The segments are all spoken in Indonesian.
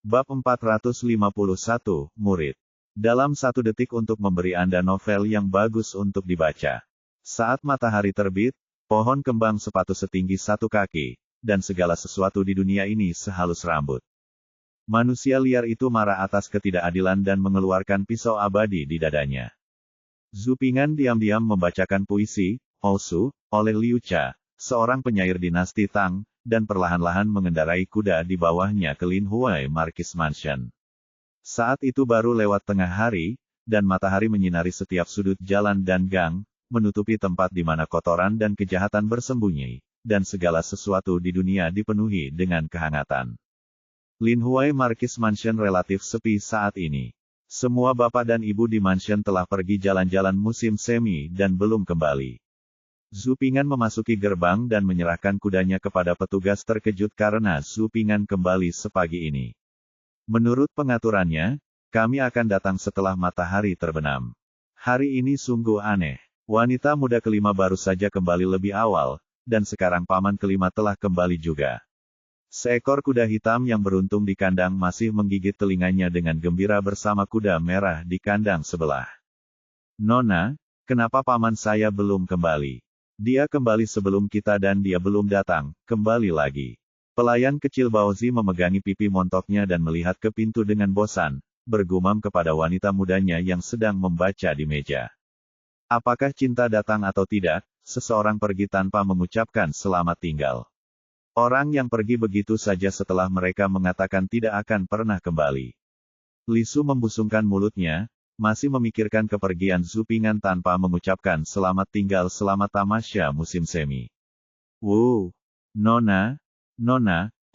Bab 451, Murid. Dalam 1 detik untuk memberi Anda novel yang bagus untuk dibaca. Saat matahari terbit, pohon kembang sepatu setinggi 1 kaki, dan segala sesuatu di dunia ini sehalus rambut. Manusia liar itu marah atas ketidakadilan dan mengeluarkan pisau abadi di dadanya. Zhu Ping'an diam-diam membacakan puisi, Osu, oleh Liu Cha, seorang penyair dinasti Tang, dan perlahan-lahan mengendarai kuda di bawahnya ke Lin Huai Marquis Mansion. Saat itu baru lewat tengah hari, dan matahari menyinari setiap sudut jalan dan gang, menutupi tempat di mana kotoran dan kejahatan bersembunyi, dan segala sesuatu di dunia dipenuhi dengan kehangatan. Lin Huai Marquis Mansion relatif sepi saat ini. Semua bapak dan ibu di mansion telah pergi jalan-jalan musim semi dan belum kembali. Zhu Ping'an memasuki gerbang dan menyerahkan kudanya kepada petugas terkejut karena Zhu Ping'an kembali sepagi ini. Menurut pengaturannya, kami akan datang setelah matahari terbenam. Hari ini sungguh aneh. Wanita muda kelima baru saja kembali lebih awal, dan sekarang paman kelima telah kembali juga. Seekor kuda hitam yang beruntung di kandang masih menggigit telinganya dengan gembira bersama kuda merah di kandang sebelah. Nona, kenapa paman saya belum kembali? Dia kembali sebelum kita dan dia belum datang, kembali lagi. Pelayan kecil Baozi memegangi pipi montoknya dan melihat ke pintu dengan bosan, bergumam kepada wanita mudanya yang sedang membaca di meja. Apakah cinta datang atau tidak, seseorang pergi tanpa mengucapkan selamat tinggal. Orang yang pergi begitu saja setelah mereka mengatakan tidak akan pernah kembali. Li Su membusungkan mulutnya, masih memikirkan kepergian Zhu Ping'an tanpa mengucapkan selamat tinggal selama tamasya musim semi. Nona,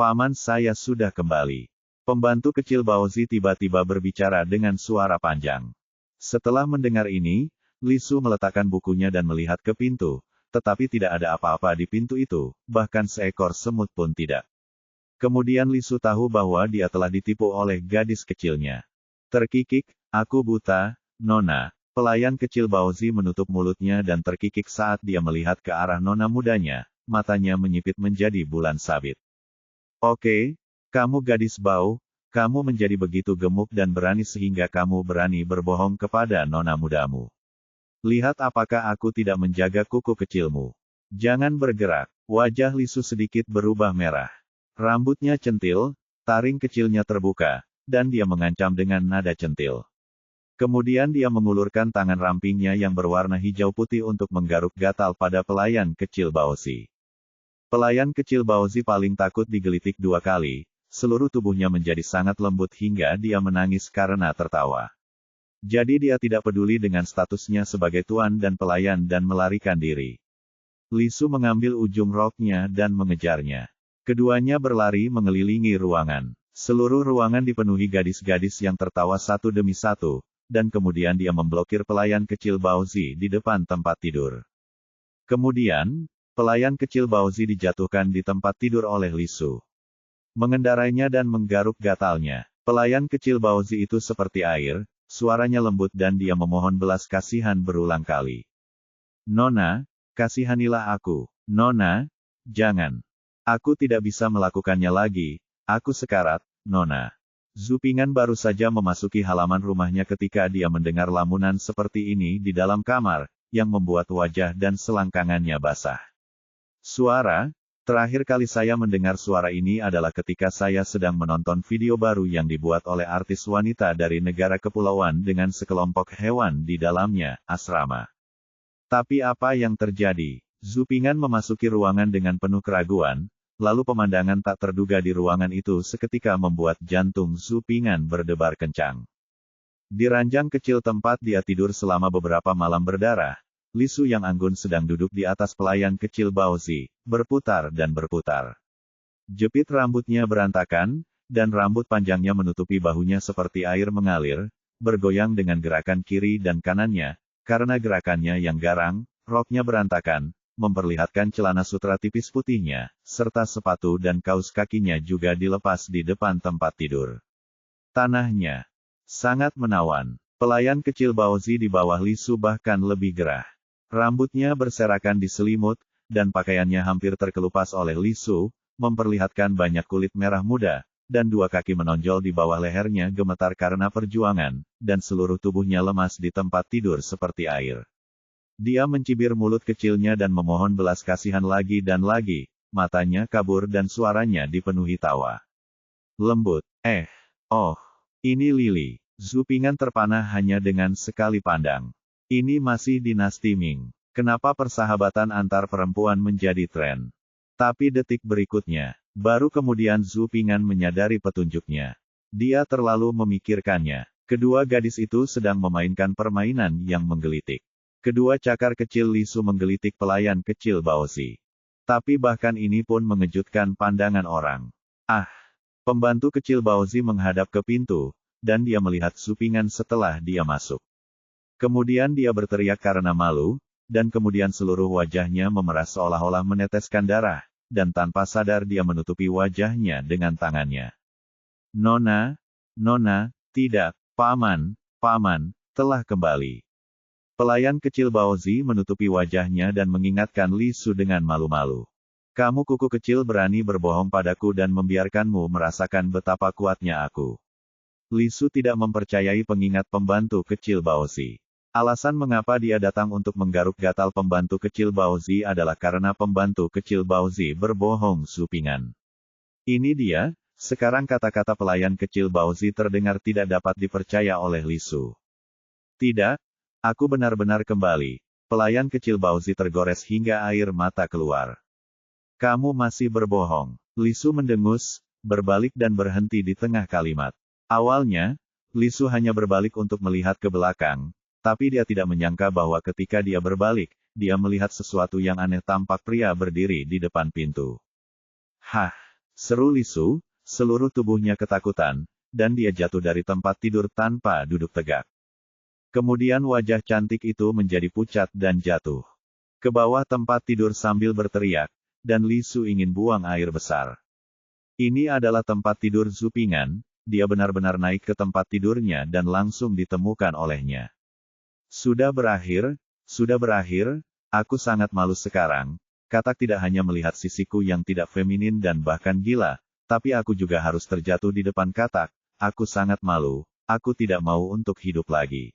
paman saya sudah kembali. Pembantu kecil Baozi tiba-tiba berbicara dengan suara panjang. Setelah mendengar ini, Li Su meletakkan bukunya dan melihat ke pintu, tetapi tidak ada apa-apa di pintu itu, bahkan seekor semut pun tidak. Kemudian Li Su tahu bahwa dia telah ditipu oleh gadis kecilnya. Terkikik, aku buta, Nona. Pelayan kecil Baozi menutup mulutnya dan terkikik saat dia melihat ke arah nona mudanya. Matanya menyipit menjadi bulan sabit. Oke, kamu gadis bau, kamu menjadi begitu gemuk dan berani sehingga kamu berani berbohong kepada nona mudamu. Lihat apakah aku tidak menjaga kuku kecilmu. Jangan bergerak. Wajah Li Su sedikit berubah merah. Rambutnya centil, taring kecilnya terbuka, dan dia mengancam dengan nada centil. Kemudian dia mengulurkan tangan rampingnya yang berwarna hijau putih untuk menggaruk gatal pada pelayan kecil Baozi. Pelayan kecil Baozi paling takut digelitik 2 kali, seluruh tubuhnya menjadi sangat lembut hingga dia menangis karena tertawa. Jadi dia tidak peduli dengan statusnya sebagai tuan dan pelayan dan melarikan diri. Li Su mengambil ujung roknya dan mengejarnya. Keduanya berlari mengelilingi ruangan. Seluruh ruangan dipenuhi gadis-gadis yang tertawa satu demi satu, dan kemudian dia memblokir pelayan kecil Baozi di depan tempat tidur. Kemudian, pelayan kecil Baozi dijatuhkan di tempat tidur oleh Li Su. Mengendarainya dan menggaruk gatalnya. Pelayan kecil Baozi itu seperti air, suaranya lembut dan dia memohon belas kasihan berulang kali. Nona, kasihanilah aku. Nona, jangan. Aku tidak bisa melakukannya lagi, aku sekarat, Nona. Zhu Ping'an baru saja memasuki halaman rumahnya ketika dia mendengar lamunan seperti ini di dalam kamar, yang membuat wajah dan selangkangannya basah. Terakhir kali saya mendengar suara ini adalah ketika saya sedang menonton video baru yang dibuat oleh artis wanita dari negara kepulauan dengan sekelompok hewan di dalamnya, asrama. Tapi apa yang terjadi? Zhu Ping'an memasuki ruangan dengan penuh keraguan, lalu pemandangan tak terduga di ruangan itu seketika membuat jantung Zhu Ping'an berdebar kencang. Di ranjang kecil tempat dia tidur selama beberapa malam berdarah, Li Su yang anggun sedang duduk di atas pelayan kecil Baozi, berputar dan berputar. Jepit rambutnya berantakan, dan rambut panjangnya menutupi bahunya seperti air mengalir, bergoyang dengan gerakan kiri dan kanannya, karena gerakannya yang garang, roknya berantakan, memperlihatkan celana sutra tipis putihnya, serta sepatu dan kaus kakinya juga dilepas di depan tempat tidur. Tanahnya sangat menawan. Pelayan kecil Baozi di bawah Li Su bahkan lebih gerah. Rambutnya berserakan di selimut, dan pakaiannya hampir terkelupas oleh Li Su, memperlihatkan banyak kulit merah muda, dan dua kaki menonjol di bawah lehernya gemetar karena perjuangan, dan seluruh tubuhnya lemas di tempat tidur seperti air. Dia mencibir mulut kecilnya dan memohon belas kasihan lagi dan lagi, matanya kabur dan suaranya dipenuhi tawa lembut. Oh, ini Lily. Zhu Ping'an terpana hanya dengan sekali pandang. Ini masih dinasti Ming. Kenapa persahabatan antar perempuan menjadi tren? Tapi detik berikutnya, baru kemudian Zhu Ping'an menyadari petunjuknya. Dia terlalu memikirkannya. Kedua gadis itu sedang memainkan permainan yang menggelitik. Kedua cakar kecil Li Su menggelitik pelayan kecil Baozi. Tapi bahkan ini pun mengejutkan pandangan orang. Pembantu kecil Baozi menghadap ke pintu, dan dia melihat Zhu Ping'an setelah dia masuk. Kemudian dia berteriak karena malu, dan kemudian seluruh wajahnya memerah seolah-olah meneteskan darah, dan tanpa sadar dia menutupi wajahnya dengan tangannya. Nona, tidak, paman, telah kembali. Pelayan kecil Baozi menutupi wajahnya dan mengingatkan Li Su dengan malu-malu. Kamu kuku kecil berani berbohong padaku dan membiarkanmu merasakan betapa kuatnya aku. Li Su tidak mempercayai pengingat pembantu kecil Baozi. Alasan mengapa dia datang untuk menggaruk gatal pembantu kecil Baozi adalah karena pembantu kecil Baozi berbohong Zhu Ping'an. Ini dia, sekarang kata-kata pelayan kecil Baozi terdengar tidak dapat dipercaya oleh Li Su. Tidak, aku benar-benar kembali. Pelayan kecil Baozi tergores hingga air mata keluar. Kamu masih berbohong. Li Su mendengus, berbalik dan berhenti di tengah kalimat. Awalnya, Li Su hanya berbalik untuk melihat ke belakang, tapi dia tidak menyangka bahwa ketika dia berbalik, dia melihat sesuatu yang aneh tampak pria berdiri di depan pintu. Seru Li Su, seluruh tubuhnya ketakutan, dan dia jatuh dari tempat tidur tanpa duduk tegak. Kemudian wajah cantik itu menjadi pucat dan jatuh ke bawah tempat tidur sambil berteriak, dan Li Su ingin buang air besar. Ini adalah tempat tidur Zhu Ping'an, dia benar-benar naik ke tempat tidurnya dan langsung ditemukan olehnya. Sudah berakhir, aku sangat malu sekarang. Katak tidak hanya melihat sisiku yang tidak feminin dan bahkan gila, tapi aku juga harus terjatuh di depan Katak. Aku sangat malu, aku tidak mau untuk hidup lagi.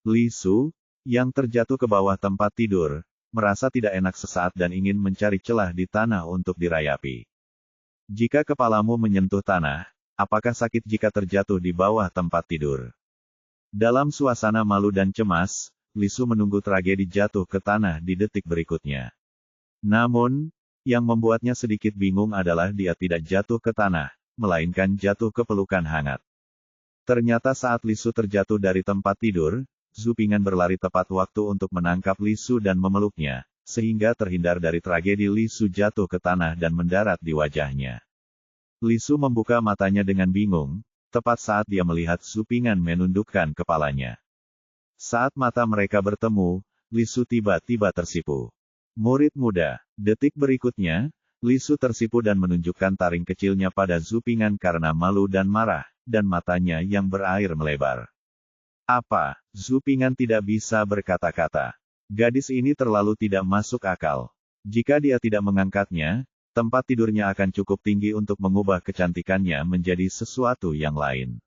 Li Su, yang terjatuh ke bawah tempat tidur, merasa tidak enak sesaat dan ingin mencari celah di tanah untuk dirayapi. Jika kepalamu menyentuh tanah, apakah sakit jika terjatuh di bawah tempat tidur? Dalam suasana malu dan cemas, Li Su menunggu tragedi jatuh ke tanah di detik berikutnya. Namun, yang membuatnya sedikit bingung adalah dia tidak jatuh ke tanah, melainkan jatuh ke pelukan hangat. Ternyata saat Li Su terjatuh dari tempat tidur, Zhu Ping'an berlari tepat waktu untuk menangkap Li Su dan memeluknya, sehingga terhindar dari tragedi Li Su jatuh ke tanah dan mendarat di wajahnya. Li Su membuka matanya dengan bingung, tepat saat dia melihat Zhu Ping'an menundukkan kepalanya. Saat mata mereka bertemu, Li Su tiba-tiba tersipu. Murid muda. Detik berikutnya, Li Su tersipu dan menunjukkan taring kecilnya pada Zhu Ping'an karena malu dan marah, dan matanya yang berair melebar. Apa? Zhu Ping'an tidak bisa berkata-kata. Gadis ini terlalu tidak masuk akal. Jika dia tidak mengangkatnya, tempat tidurnya akan cukup tinggi untuk mengubah kecantikannya menjadi sesuatu yang lain.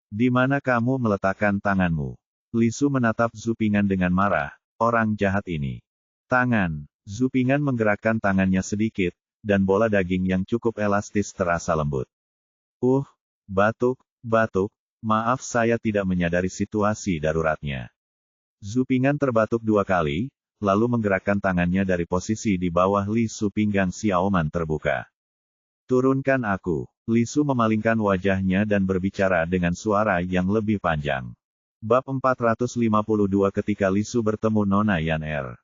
Di mana kamu meletakkan tanganmu? Li Su menatap Zhu Ping'an dengan marah, orang jahat ini. Tangan. Zhu Ping'an menggerakkan tangannya sedikit, dan bola daging yang cukup elastis terasa lembut. Batuk. Maaf saya tidak menyadari situasi daruratnya. Zhu Ping'an terbatuk 2 kali, lalu menggerakkan tangannya dari posisi di bawah Li Su. Pinggang Xiaoman terbuka. Turunkan aku. Li Su memalingkan wajahnya dan berbicara dengan suara yang lebih panjang. Bab 452 ketika Li Su bertemu Nona Yan Er.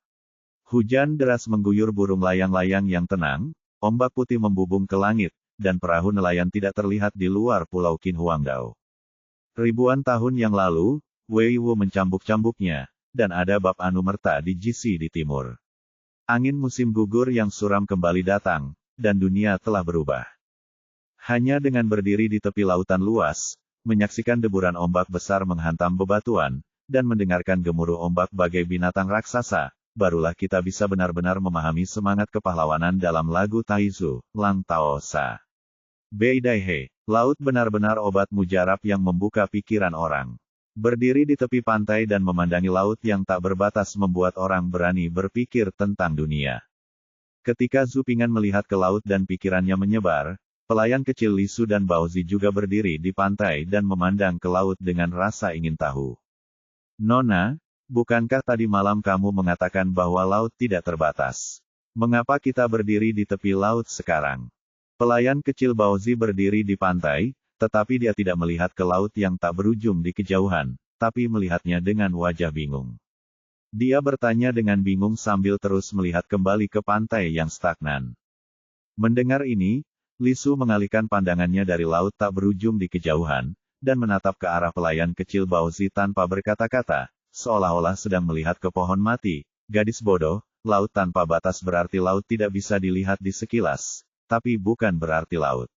Hujan deras mengguyur burung layang-layang yang tenang, ombak putih membubung ke langit, dan perahu nelayan tidak terlihat di luar pulau Qin Huangdao. Ribuan tahun yang lalu, Wei Wu mencambuk-cambuknya, dan ada bab Anumerta di Jisi di timur. Angin musim gugur yang suram kembali datang, dan dunia telah berubah. Hanya dengan berdiri di tepi lautan luas, menyaksikan deburan ombak besar menghantam bebatuan, dan mendengarkan gemuruh ombak bagai binatang raksasa, barulah kita bisa benar-benar memahami semangat kepahlawanan dalam lagu Taizu, Lang Tao Sa. Beidaihe, laut benar-benar obat mujarab yang membuka pikiran orang. Berdiri di tepi pantai dan memandangi laut yang tak berbatas membuat orang berani berpikir tentang dunia. Ketika Zhu Ping'an melihat ke laut dan pikirannya menyebar, pelayan kecil Li Su dan Baozi juga berdiri di pantai dan memandang ke laut dengan rasa ingin tahu. Nona, bukankah tadi malam kamu mengatakan bahwa laut tidak terbatas? Mengapa kita berdiri di tepi laut sekarang? Pelayan kecil Baozi berdiri di pantai, tetapi dia tidak melihat ke laut yang tak berujung di kejauhan, tapi melihatnya dengan wajah bingung. Dia bertanya dengan bingung sambil terus melihat kembali ke pantai yang stagnan. Mendengar ini, Li Su mengalihkan pandangannya dari laut tak berujung di kejauhan, dan menatap ke arah pelayan kecil Baozi tanpa berkata-kata, seolah-olah sedang melihat ke pohon mati. Gadis bodoh, laut tanpa batas berarti laut tidak bisa dilihat di sekilas, tapi bukan berarti laut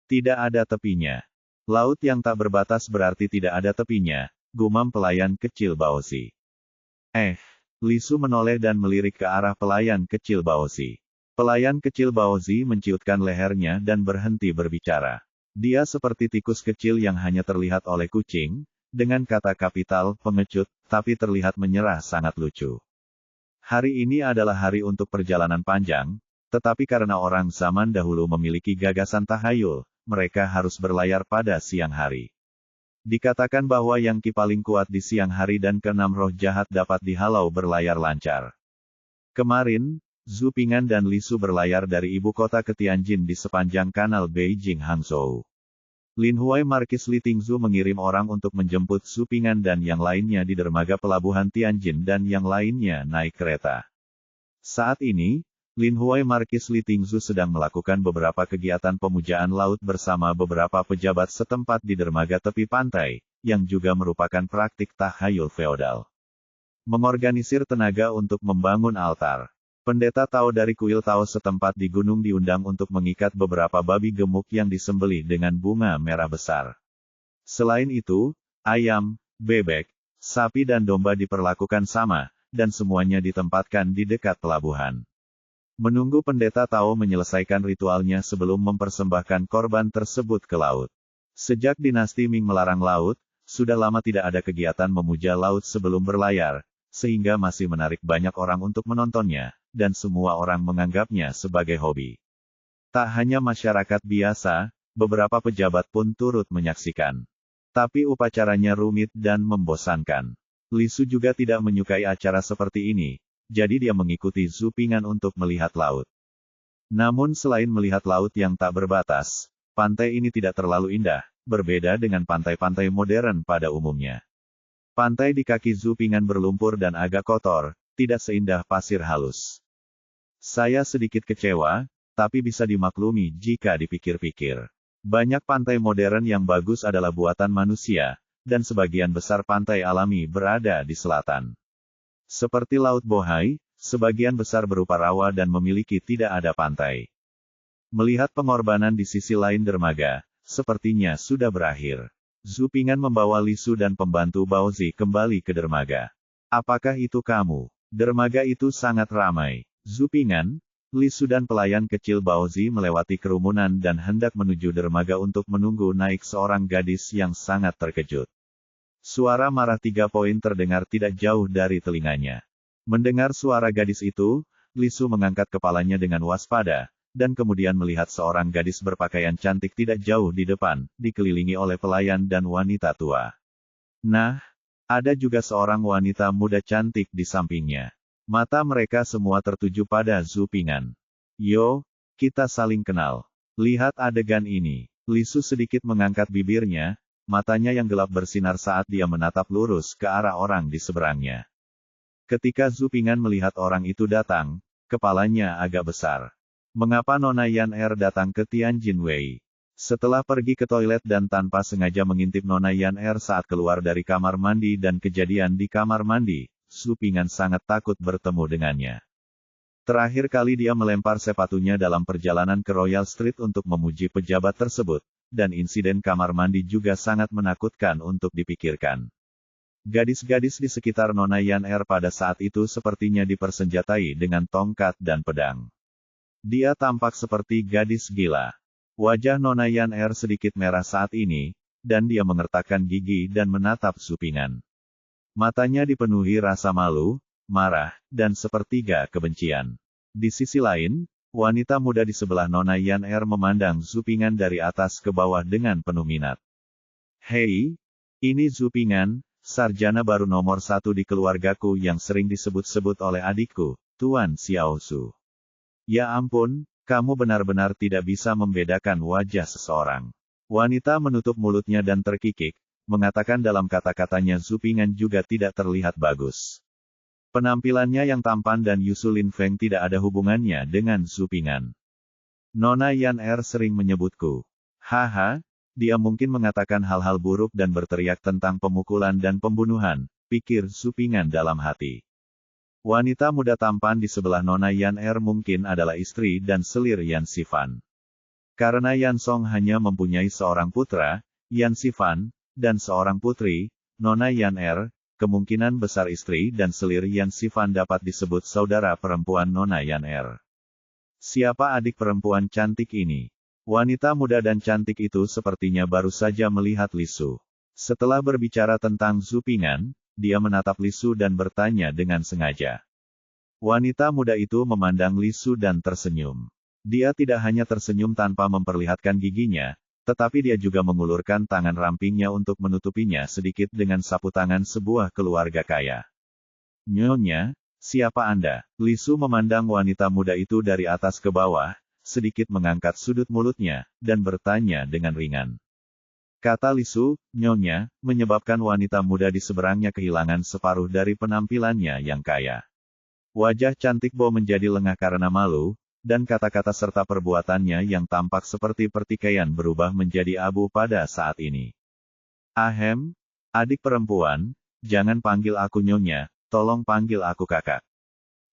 tidak ada tepinya. Laut yang tak berbatas berarti tidak ada tepinya, gumam pelayan kecil Baozi. Li Su menoleh dan melirik ke arah pelayan kecil Baozi. Pelayan kecil Baozi menciutkan lehernya dan berhenti berbicara. Dia seperti tikus kecil yang hanya terlihat oleh kucing, dengan kata kapital, pengecut, tapi terlihat menyerah sangat lucu. Hari ini adalah hari untuk perjalanan panjang, tetapi karena orang zaman dahulu memiliki gagasan tahayul, mereka harus berlayar pada siang hari. Dikatakan bahwa yang Qi paling kuat di siang hari dan keenam roh jahat dapat dihalau berlayar lancar. Kemarin, Zhu Ping'an dan Li Su berlayar dari ibu kota ke Tianjin di sepanjang kanal Beijing-Hangzhou. Lin Huai Markis Li Tingzu mengirim orang untuk menjemput Zhu Ping'an dan yang lainnya di dermaga pelabuhan Tianjin dan yang lainnya naik kereta. Saat ini, Lin Huai Markis Li Tingzu sedang melakukan beberapa kegiatan pemujaan laut bersama beberapa pejabat setempat di dermaga tepi pantai, yang juga merupakan praktik tahayul feodal. Mengorganisir tenaga untuk membangun altar. Pendeta Tao dari kuil Tao setempat di gunung diundang untuk mengikat beberapa babi gemuk yang disembelih dengan bunga merah besar. Selain itu, ayam, bebek, sapi dan domba diperlakukan sama, dan semuanya ditempatkan di dekat pelabuhan. Menunggu pendeta Tao menyelesaikan ritualnya sebelum mempersembahkan korban tersebut ke laut. Sejak dinasti Ming melarang laut, sudah lama tidak ada kegiatan memuja laut sebelum berlayar, sehingga masih menarik banyak orang untuk menontonnya, dan semua orang menganggapnya sebagai hobi. Tak hanya masyarakat biasa, beberapa pejabat pun turut menyaksikan. Tapi upacaranya rumit dan membosankan. Li Su juga tidak menyukai acara seperti ini. Jadi dia mengikuti Zhu Ping'an untuk melihat laut. Namun selain melihat laut yang tak berbatas, pantai ini tidak terlalu indah, berbeda dengan pantai-pantai modern pada umumnya. Pantai di kaki Zhu Ping'an berlumpur dan agak kotor, tidak seindah pasir halus. Saya sedikit kecewa, tapi bisa dimaklumi jika dipikir-pikir. Banyak pantai modern yang bagus adalah buatan manusia, dan sebagian besar pantai alami berada di selatan. Seperti Laut Bohai, sebagian besar berupa rawa dan memiliki tidak ada pantai. Melihat pengorbanan di sisi lain dermaga, sepertinya sudah berakhir. Zhu Ping'an membawa Li Su dan pembantu Baozi kembali ke dermaga. Apakah itu kamu? Dermaga itu sangat ramai. Zhu Ping'an, Li Su dan pelayan kecil Baozi melewati kerumunan dan hendak menuju dermaga untuk menunggu naik seorang gadis yang sangat terkejut. Suara marah 3 poin terdengar tidak jauh dari telinganya. Mendengar suara gadis itu, Li Su mengangkat kepalanya dengan waspada, dan kemudian melihat seorang gadis berpakaian cantik tidak jauh di depan, dikelilingi oleh pelayan dan wanita tua. Nah, ada juga seorang wanita muda cantik di sampingnya. Mata mereka semua tertuju pada Zhu Ping'an. Yo, kita saling kenal. Lihat adegan ini. Li Su sedikit mengangkat bibirnya, matanya yang gelap bersinar saat dia menatap lurus ke arah orang di seberangnya. Ketika Zhu Ping'an melihat orang itu datang, kepalanya agak besar. Mengapa Nona Yan Er datang ke Tianjin Wei? Setelah pergi ke toilet dan tanpa sengaja mengintip Nona Yan Er saat keluar dari kamar mandi dan kejadian di kamar mandi, Zhu Ping'an sangat takut bertemu dengannya. Terakhir kali dia melempar sepatunya dalam perjalanan ke Royal Street untuk memuji pejabat tersebut. Dan insiden kamar mandi juga sangat menakutkan untuk dipikirkan. Gadis-gadis di sekitar Nona Yan Er pada saat itu sepertinya dipersenjatai dengan tongkat dan pedang. Dia tampak seperti gadis gila. Wajah Nona Yan Er sedikit merah saat ini, dan dia mengertakkan gigi dan menatap Supingan. Matanya dipenuhi rasa malu, marah, dan sepertiga kebencian. Di sisi lain, wanita muda di sebelah Nona Yan Er memandang Supingan dari atas ke bawah dengan penuh minat. Hei, ini Supingan, sarjana baru nomor 1 di keluargaku yang sering disebut-sebut oleh adikku, Tuan Xiaosu. Ya ampun, kamu benar-benar tidak bisa membedakan wajah seseorang. Wanita menutup mulutnya dan terkikik, mengatakan dalam kata-katanya Supingan juga tidak terlihat bagus. Penampilannya yang tampan dan Yusu Lin Feng tidak ada hubungannya dengan Supingan. Nona Yan Er sering menyebutku. Haha, dia mungkin mengatakan hal-hal buruk dan berteriak tentang pemukulan dan pembunuhan, pikir Supingan dalam hati. Wanita muda tampan di sebelah Nona Yan Er mungkin adalah istri dan selir Yan Sifan. Karena Yan Song hanya mempunyai seorang putra, Yan Sifan, dan seorang putri, Nona Yan Er, kemungkinan besar istri dan selir Yan Sifan dapat disebut saudara perempuan Nona Yan Er. Siapa adik perempuan cantik ini? Wanita muda dan cantik itu sepertinya baru saja melihat Lisu. Setelah berbicara tentang Supingan, dia menatap Lisu dan bertanya dengan sengaja. Wanita muda itu memandang Lisu dan tersenyum. Dia tidak hanya tersenyum tanpa memperlihatkan giginya, tetapi dia juga mengulurkan tangan rampingnya untuk menutupinya sedikit dengan sapu tangan sebuah keluarga kaya. Nyonya, siapa Anda? Lisu memandang wanita muda itu dari atas ke bawah, sedikit mengangkat sudut mulutnya, dan bertanya dengan ringan. Kata Lisu, Nyonya, menyebabkan wanita muda di seberangnya kehilangan separuh dari penampilannya yang kaya. Wajah cantik Bo menjadi lengah karena malu, dan kata-kata serta perbuatannya yang tampak seperti pertikaian berubah menjadi abu pada saat ini. Ahem, adik perempuan, jangan panggil aku Nyonya, tolong panggil aku kakak.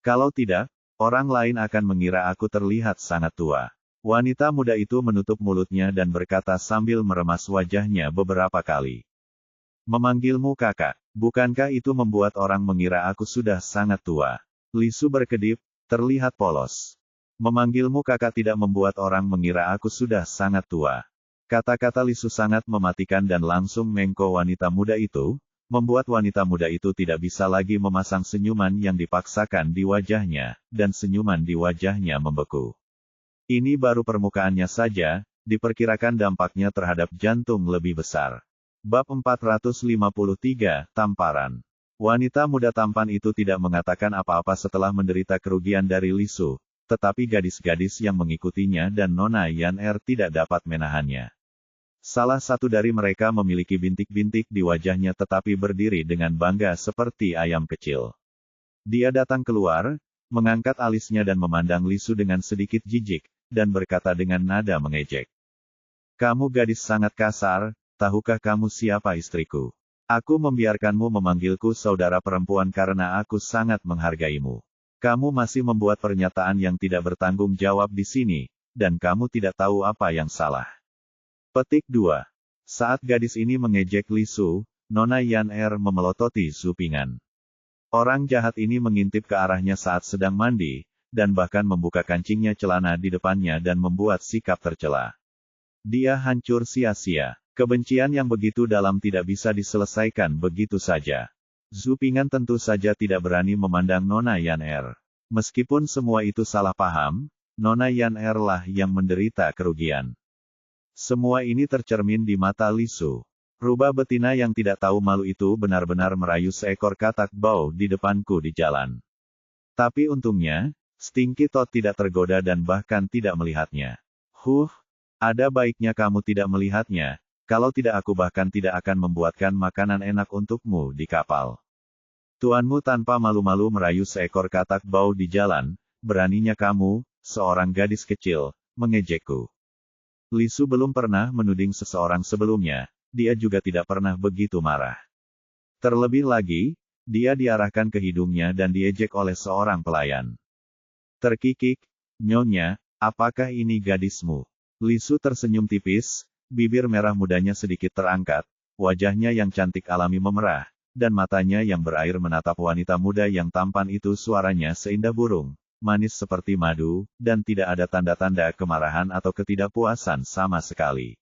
Kalau tidak, orang lain akan mengira aku terlihat sangat tua. Wanita muda itu menutup mulutnya dan berkata sambil meremas wajahnya beberapa kali. Memanggilmu kakak, bukankah itu membuat orang mengira aku sudah sangat tua? Lisu berkedip, terlihat polos. Memanggilmu kakak tidak membuat orang mengira aku sudah sangat tua. Kata-kata Lisu sangat mematikan dan langsung mengko wanita muda itu, membuat wanita muda itu tidak bisa lagi memasang senyuman yang dipaksakan di wajahnya, dan senyuman di wajahnya membeku. Ini baru permukaannya saja, diperkirakan dampaknya terhadap jantung lebih besar. Bab 453, Tamparan. Wanita muda tampan itu tidak mengatakan apa-apa setelah menderita kerugian dari Lisu, tetapi gadis-gadis yang mengikutinya dan Nona Yan Er tidak dapat menahannya. Salah satu dari mereka memiliki bintik-bintik di wajahnya tetapi berdiri dengan bangga seperti ayam kecil. Dia datang keluar, mengangkat alisnya dan memandang Lisu dengan sedikit jijik, dan berkata dengan nada mengejek. Kamu gadis sangat kasar, tahukah kamu siapa istriku? Aku membiarkanmu memanggilku saudara perempuan karena aku sangat menghargaimu. Kamu masih membuat pernyataan yang tidak bertanggung jawab di sini, dan kamu tidak tahu apa yang salah. Petik 2. Saat gadis ini mengejek Lisu, Nona Yan Er memelototi Supingan. Orang jahat ini mengintip ke arahnya saat sedang mandi, dan bahkan membuka kancingnya celana di depannya dan membuat sikap tercela. Dia hancur sia-sia. Kebencian yang begitu dalam tidak bisa diselesaikan begitu saja. Supingan tentu saja tidak berani memandang Nona Yan Er. Meskipun semua itu salah paham, Nona Yan Er lah yang menderita kerugian. Semua ini tercermin di mata Lisu. Rubah betina yang tidak tahu malu itu benar-benar merayu seekor katak bau di depanku di jalan. Tapi untungnya, Stinky Toad tidak tergoda dan bahkan tidak melihatnya. Ada baiknya kamu tidak melihatnya, kalau tidak aku bahkan tidak akan membuatkan makanan enak untukmu di kapal. Tuanmu tanpa malu-malu merayu seekor katak bau di jalan, beraninya kamu, seorang gadis kecil, mengejekku. Lisu belum pernah menuding seseorang sebelumnya, dia juga tidak pernah begitu marah. Terlebih lagi, dia diarahkan ke hidungnya dan diejek oleh seorang pelayan. Terkikik, Nyonya, apakah ini gadismu? Lisu tersenyum tipis, bibir merah mudanya sedikit terangkat, wajahnya yang cantik alami memerah, dan matanya yang berair menatap wanita muda yang tampan itu suaranya seindah burung, manis seperti madu, dan tidak ada tanda-tanda kemarahan atau ketidakpuasan sama sekali.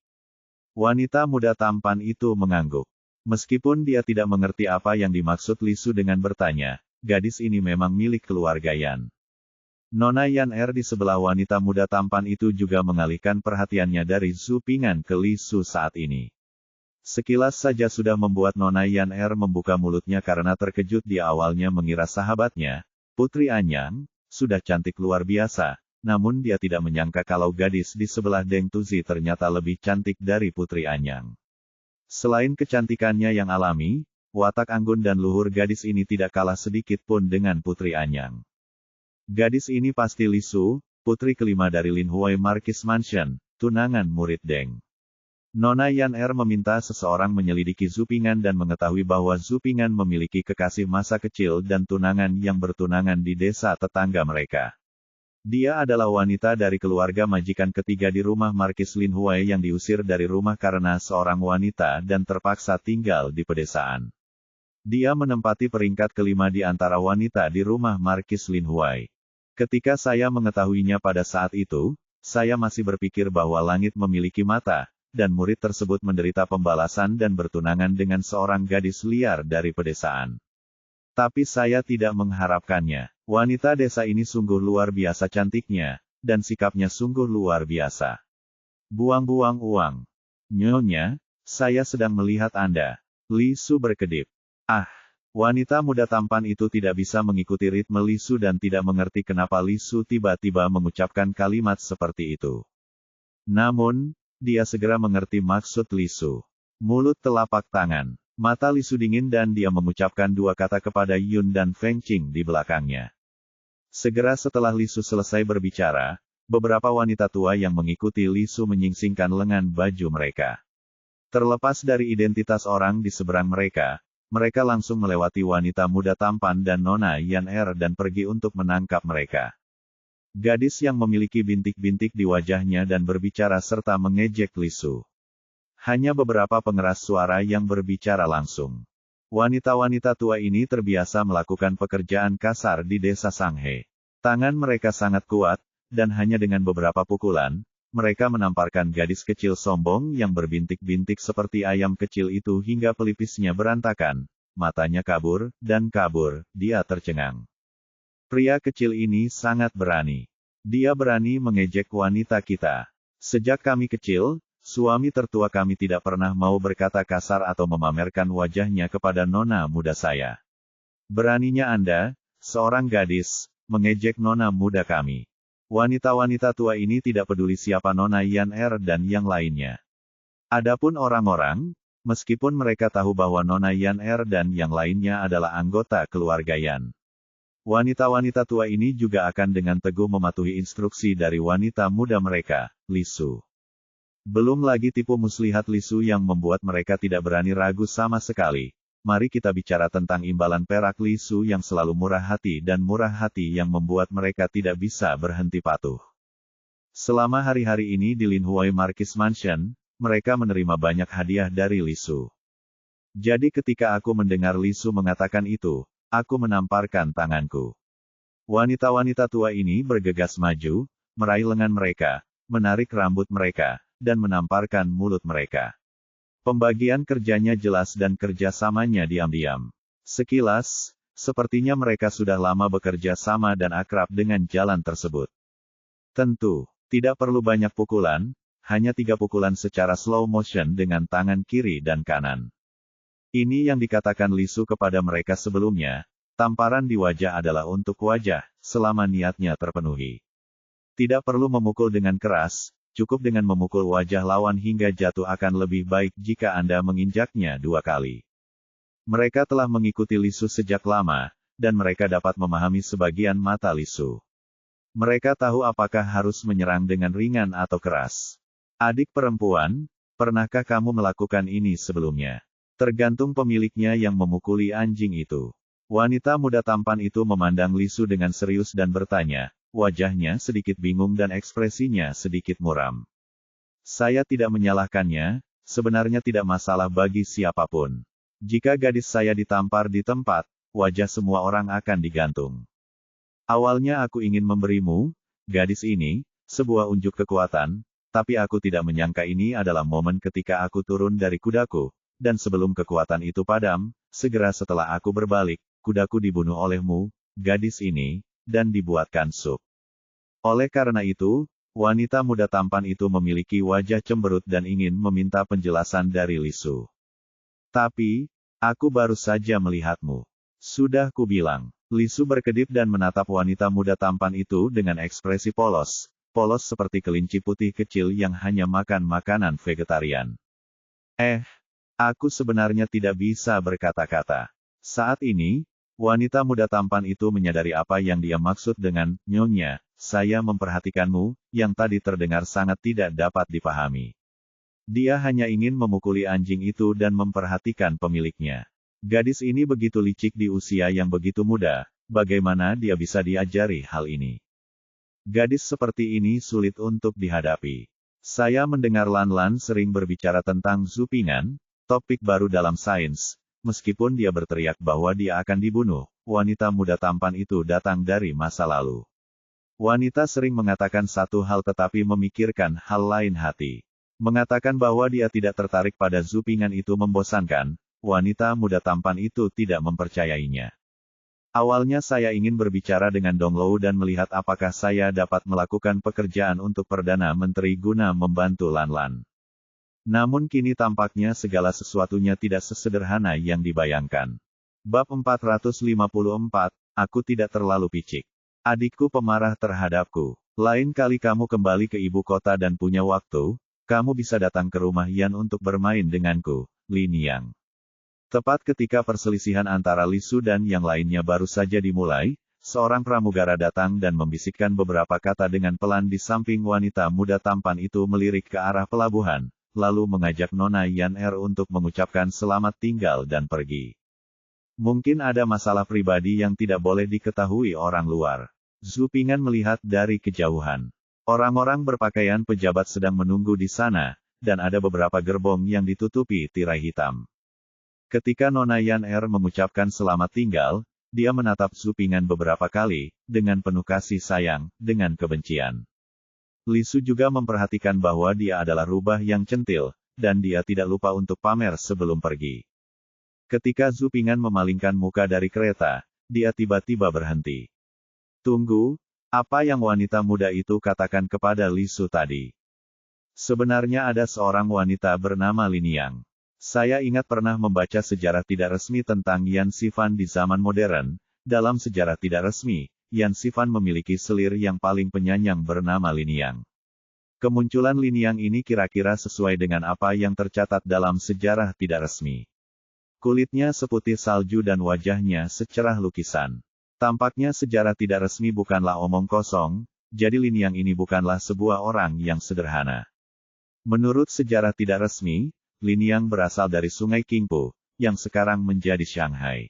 Wanita muda tampan itu mengangguk. Meskipun dia tidak mengerti apa yang dimaksud Li Su dengan bertanya, gadis ini memang milik keluarga Yan. Nona Yan di sebelah wanita muda tampan itu juga mengalihkan perhatiannya dari Zhu Ping'an ke Li Su saat ini. Sekilas saja sudah membuat Nona Yan membuka mulutnya karena terkejut. Dia awalnya mengira sahabatnya, Putri Anyang, sudah cantik luar biasa, namun dia tidak menyangka kalau gadis di sebelah Deng Tuzi ternyata lebih cantik dari Putri Anyang. Selain kecantikannya yang alami, watak anggun dan luhur gadis ini tidak kalah sedikit pun dengan Putri Anyang. Gadis ini pasti Li Su, putri kelima dari Lin Huai Marquis Mansion, tunangan murid Deng. Nona Yan meminta seseorang menyelidiki Zhu Ping'an dan mengetahui bahwa Zhu Ping'an memiliki kekasih masa kecil dan tunangan yang bertunangan di desa tetangga mereka. Dia adalah wanita dari keluarga majikan ketiga di rumah Markis Lin Huai yang diusir dari rumah karena seorang wanita dan terpaksa tinggal di pedesaan. Dia menempati peringkat kelima di antara wanita di rumah Markis Lin Huai. Ketika saya mengetahuinya pada saat itu, saya masih berpikir bahwa langit memiliki mata, dan murid tersebut menderita pembalasan dan bertunangan dengan seorang gadis liar dari pedesaan. Tapi saya tidak mengharapkannya. Wanita desa ini sungguh luar biasa cantiknya, dan sikapnya sungguh luar biasa. Buang-buang uang. Nyonya, saya sedang melihat Anda. Li Su berkedip. Ah, wanita muda tampan itu tidak bisa mengikuti ritme Li Su dan tidak mengerti kenapa Li Su tiba-tiba mengucapkan kalimat seperti itu. Namun, dia segera mengerti maksud Li Su. Mulut telapak tangan. Mata Li Su dingin dan dia mengucapkan dua kata kepada Yun dan Feng Qing di belakangnya. Segera setelah Li Su selesai berbicara, beberapa wanita tua yang mengikuti Li Su menyingsingkan lengan baju mereka. Terlepas dari identitas orang di seberang mereka, mereka langsung melewati wanita muda tampan dan Nona Yan dan pergi untuk menangkap mereka. Gadis yang memiliki bintik-bintik di wajahnya dan berbicara serta mengejek Li Su. Hanya beberapa pengeras suara yang berbicara langsung. Wanita-wanita tua ini terbiasa melakukan pekerjaan kasar di desa Sanghe. Tangan mereka sangat kuat, dan hanya dengan beberapa pukulan, mereka menamparkan gadis kecil sombong yang berbintik-bintik seperti ayam kecil itu hingga pelipisnya berantakan, matanya kabur, dan kabur, dia tercengang. Pria kecil ini sangat berani. Dia berani mengejek wanita kita. Sejak kami kecil, suami tertua kami tidak pernah mau berkata kasar atau memamerkan wajahnya kepada nona muda saya. Beraninya Anda, seorang gadis, mengejek nona muda kami. Wanita-wanita tua ini tidak peduli siapa Nona Yan dan yang lainnya. Adapun orang-orang, meskipun mereka tahu bahwa Nona Yan dan yang lainnya adalah anggota keluarga Yan. Wanita-wanita tua ini juga akan dengan teguh mematuhi instruksi dari wanita muda mereka, Li Su. Belum lagi tipu muslihat Li Su yang membuat mereka tidak berani ragu sama sekali. Mari kita bicara tentang imbalan perak Li Su yang selalu murah hati dan murah hati yang membuat mereka tidak bisa berhenti patuh. Selama hari-hari ini di Lin Huai Marquis Mansion, mereka menerima banyak hadiah dari Li Su. Jadi ketika aku mendengar Li Su mengatakan itu, aku menamparkan tanganku. Wanita-wanita tua ini bergegas maju, meraih lengan mereka, menarik rambut mereka, dan menamparkan mulut mereka. Pembagian kerjanya jelas dan kerjasamanya diam-diam. Sekilas, sepertinya mereka sudah lama bekerja sama dan akrab dengan jalan tersebut. Tentu, tidak perlu banyak pukulan, hanya 3 pukulan secara slow motion dengan tangan kiri dan kanan. Ini yang dikatakan Li Su kepada mereka sebelumnya, tamparan di wajah adalah untuk wajah, selama niatnya terpenuhi. Tidak perlu memukul dengan keras, cukup dengan memukul wajah lawan hingga jatuh akan lebih baik jika Anda menginjaknya 2 kali. Mereka telah mengikuti Li Su sejak lama, dan mereka dapat memahami sebagian mata Li Su. Mereka tahu apakah harus menyerang dengan ringan atau keras. Adik perempuan, pernahkah kamu melakukan ini sebelumnya? Tergantung pemiliknya yang memukuli anjing itu. Wanita muda tampan itu memandang Li Su dengan serius dan bertanya, wajahnya sedikit bingung dan ekspresinya sedikit muram. Saya tidak menyalahkannya, sebenarnya tidak masalah bagi siapapun. Jika gadis saya ditampar di tempat, wajah semua orang akan digantung. Awalnya aku ingin memberimu, gadis ini, sebuah unjuk kekuatan, tapi aku tidak menyangka ini adalah momen ketika aku turun dari kudaku, dan sebelum kekuatan itu padam, segera setelah aku berbalik, kudaku dibunuh olehmu, gadis ini, dan dibuatkan sup. Oleh karena itu, wanita muda tampan itu memiliki wajah cemberut dan ingin meminta penjelasan dari Lisu. Tapi, aku baru saja melihatmu. Sudah kubilang. Lisu berkedip dan menatap wanita muda tampan itu dengan ekspresi polos, polos seperti kelinci putih kecil yang hanya makan makanan vegetarian. Aku sebenarnya tidak bisa berkata-kata. Saat ini, wanita muda tampan itu menyadari apa yang dia maksud dengan, "Nyonya, saya memperhatikanmu," yang tadi terdengar sangat tidak dapat dipahami. Dia hanya ingin memukuli anjing itu dan memperhatikan pemiliknya. Gadis ini begitu licik di usia yang begitu muda, bagaimana dia bisa diajari hal ini? Gadis seperti ini sulit untuk dihadapi. Saya mendengar Lan sering berbicara tentang zupingan, topik baru dalam sains. Meskipun dia berteriak bahwa dia akan dibunuh, wanita muda tampan itu datang dari masa lalu. Wanita sering mengatakan satu hal tetapi memikirkan hal lain hati. Mengatakan bahwa dia tidak tertarik pada zupingan itu membosankan. Wanita muda tampan itu tidak mempercayainya. Awalnya saya ingin berbicara dengan Donglou dan melihat apakah saya dapat melakukan pekerjaan untuk Perdana Menteri guna membantu Lan. Namun kini tampaknya segala sesuatunya tidak sesederhana yang dibayangkan. Bab 454, aku tidak terlalu picik. Adikku pemarah terhadapku. Lain kali kamu kembali ke ibu kota dan punya waktu, kamu bisa datang ke rumah Yan untuk bermain denganku, Lin Yang. Tepat ketika perselisihan antara Lisu dan yang lainnya baru saja dimulai, seorang pramugara datang dan membisikkan beberapa kata dengan pelan di samping wanita muda tampan itu melirik ke arah pelabuhan, lalu mengajak Nona Yan untuk mengucapkan selamat tinggal dan pergi. Mungkin ada masalah pribadi yang tidak boleh diketahui orang luar. Zupingan melihat dari kejauhan. Orang-orang berpakaian pejabat sedang menunggu di sana, dan ada beberapa gerbong yang ditutupi tirai hitam. Ketika Nona Yan mengucapkan selamat tinggal, dia menatap Zupingan beberapa kali, dengan penuh kasih sayang, dengan kebencian. Lisu juga memperhatikan bahwa dia adalah rubah yang centil, dan dia tidak lupa untuk pamer sebelum pergi. Ketika Zupingan memalingkan muka dari kereta, dia tiba-tiba berhenti. Tunggu, apa yang wanita muda itu katakan kepada Lisu tadi? Sebenarnya ada seorang wanita bernama Lin Yang. Saya ingat pernah membaca sejarah tidak resmi tentang Yan Xifan di zaman modern. Dalam sejarah tidak resmi, Yan Xifan memiliki selir yang paling penyayang bernama Lin Yang. Kemunculan Lin Yang ini kira-kira sesuai dengan apa yang tercatat dalam sejarah tidak resmi. Kulitnya seputih salju dan wajahnya secerah lukisan. Tampaknya sejarah tidak resmi bukanlah omong kosong, jadi Lin Yang ini bukanlah sebuah orang yang sederhana. Menurut sejarah tidak resmi, Lin Yang berasal dari Sungai Qingpu, yang sekarang menjadi Shanghai.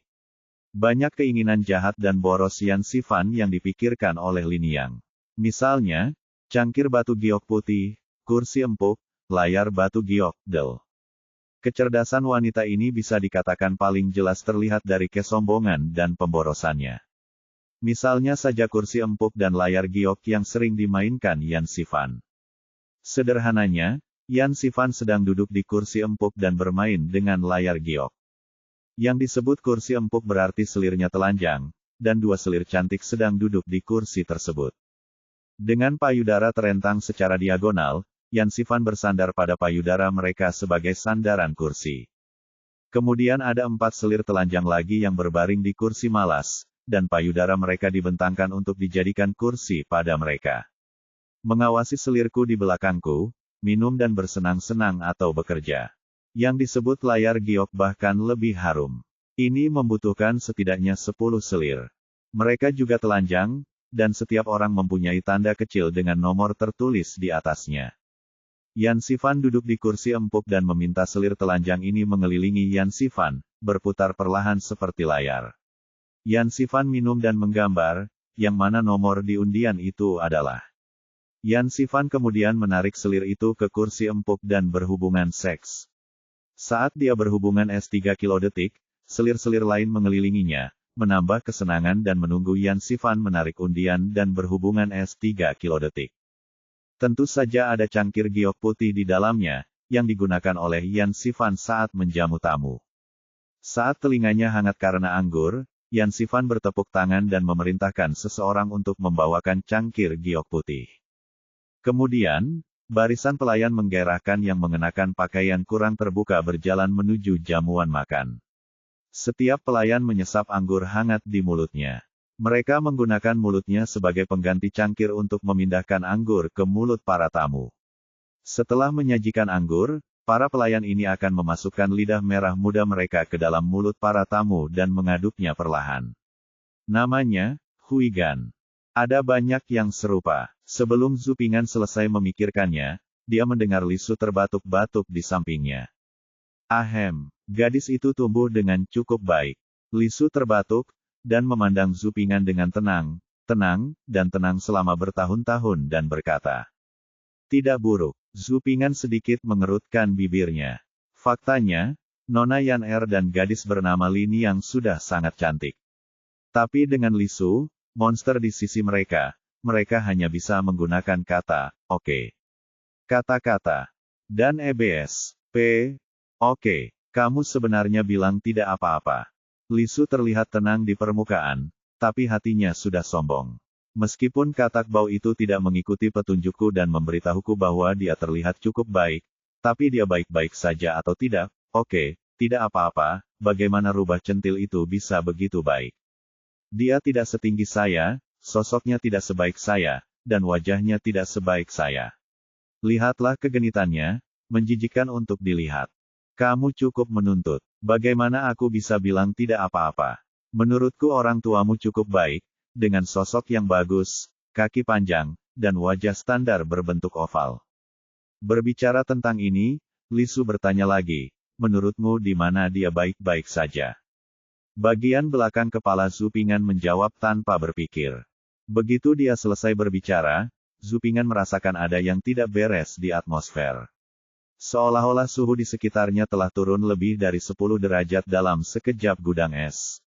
Banyak keinginan jahat dan boros Yan Xifan yang dipikirkan oleh Lin Yang. Misalnya, cangkir batu giok putih, kursi empuk, layar batu giok, del. Kecerdasan wanita ini bisa dikatakan paling jelas terlihat dari kesombongan dan pemborosannya. Misalnya saja kursi empuk dan layar giok yang sering dimainkan Yan Xifan. Sederhananya, Yan Xifan sedang duduk di kursi empuk dan bermain dengan layar giok. Yang disebut kursi empuk berarti selirnya telanjang, dan dua selir cantik sedang duduk di kursi tersebut. Dengan payudara terentang secara diagonal, Yan Xifan bersandar pada payudara mereka sebagai sandaran kursi. Kemudian ada 4 selir telanjang lagi yang berbaring di kursi malas, dan payudara mereka dibentangkan untuk dijadikan kursi pada mereka. Mengawasi selirku di belakangku, minum dan bersenang-senang atau bekerja. Yang disebut layar giok bahkan lebih harum. Ini membutuhkan setidaknya 10 selir. Mereka juga telanjang, dan setiap orang mempunyai tanda kecil dengan nomor tertulis di atasnya. Yan Xifan duduk di kursi empuk dan meminta selir telanjang ini mengelilingi Yan Xifan, berputar perlahan seperti layar. Yan Xifan minum dan menggambar, yang mana nomor di undian itu adalah. Yan Xifan kemudian menarik selir itu ke kursi empuk dan berhubungan seks. Saat dia berhubungan S3 kilodetik, selir-selir lain mengelilinginya, menambah kesenangan dan menunggu Yan Sifan menarik undian dan berhubungan S3 kilodetik. Tentu saja ada cangkir giok putih di dalamnya, yang digunakan oleh Yan Sifan saat menjamu tamu. Saat telinganya hangat karena anggur, Yan Sifan bertepuk tangan dan memerintahkan seseorang untuk membawakan cangkir giok putih. Kemudian, barisan pelayan menggairahkan yang mengenakan pakaian kurang terbuka berjalan menuju jamuan makan. Setiap pelayan menyesap anggur hangat di mulutnya. Mereka menggunakan mulutnya sebagai pengganti cangkir untuk memindahkan anggur ke mulut para tamu. Setelah menyajikan anggur, para pelayan ini akan memasukkan lidah merah muda mereka ke dalam mulut para tamu dan mengaduknya perlahan. Namanya, Huigan. Ada banyak yang serupa. Sebelum Zhu Ping'an selesai memikirkannya, dia mendengar Lisu terbatuk-batuk di sampingnya. Ahem, gadis itu tumbuh dengan cukup baik. Lisu terbatuk, dan memandang Zhu Ping'an dengan tenang, dan tenang selama bertahun-tahun dan berkata, "Tidak buruk." Zhu Ping'an sedikit mengerutkan bibirnya. Faktanya, Nona Yan Er dan gadis bernama Lin yang sudah sangat cantik. Tapi dengan Lisu, monster di sisi mereka hanya bisa menggunakan kata, oke. Kata-kata. Dan EBS. Oke. Kamu sebenarnya bilang tidak apa-apa. Lisu terlihat tenang di permukaan, tapi hatinya sudah sombong. Meskipun katak bau itu tidak mengikuti petunjukku dan memberitahuku bahwa dia terlihat cukup baik, tapi dia baik-baik saja atau tidak, oke, tidak apa-apa, bagaimana rubah centil itu bisa begitu baik. Dia tidak setinggi saya, sosoknya tidak sebaik saya, dan wajahnya tidak sebaik saya. Lihatlah kegenitannya, menjijikkan untuk dilihat. Kamu cukup menuntut. Bagaimana aku bisa bilang tidak apa-apa? Menurutku orang tuamu cukup baik, dengan sosok yang bagus, kaki panjang, dan wajah standar berbentuk oval. Berbicara tentang ini, Lisu bertanya lagi, menurutmu di mana dia baik-baik saja? Bagian belakang kepala Zhu Ping'an menjawab tanpa berpikir. Begitu dia selesai berbicara, Zhu Ping'an merasakan ada yang tidak beres di atmosfer. Seolah-olah suhu di sekitarnya telah turun lebih dari 10 derajat dalam sekejap gudang es.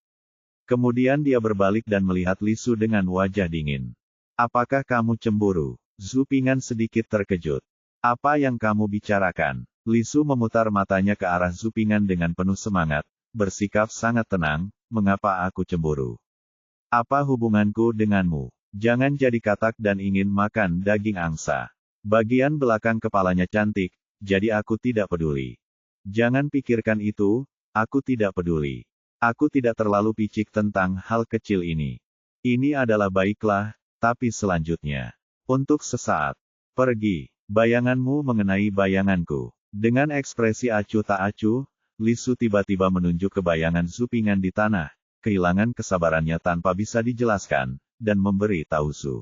Kemudian dia berbalik dan melihat Lisu dengan wajah dingin. Apakah kamu cemburu? Zhu Ping'an sedikit terkejut. Apa yang kamu bicarakan? Lisu memutar matanya ke arah Zhu Ping'an dengan penuh semangat, bersikap sangat tenang, mengapa aku cemburu? Apa hubunganku denganmu? Jangan jadi katak dan ingin makan daging angsa. Bagian belakang kepalanya cantik, jadi aku tidak peduli. Jangan pikirkan itu, aku tidak peduli. Aku tidak terlalu picik tentang hal kecil ini. Ini adalah baiklah, tapi selanjutnya. Untuk sesaat. Pergi. Bayanganmu mengenai bayanganku. Dengan ekspresi acuh tak acuh, Lisu tiba-tiba menunjuk ke bayangan Zhu Ping'an di tanah, kehilangan kesabarannya tanpa bisa dijelaskan, dan memberi tahu Zhu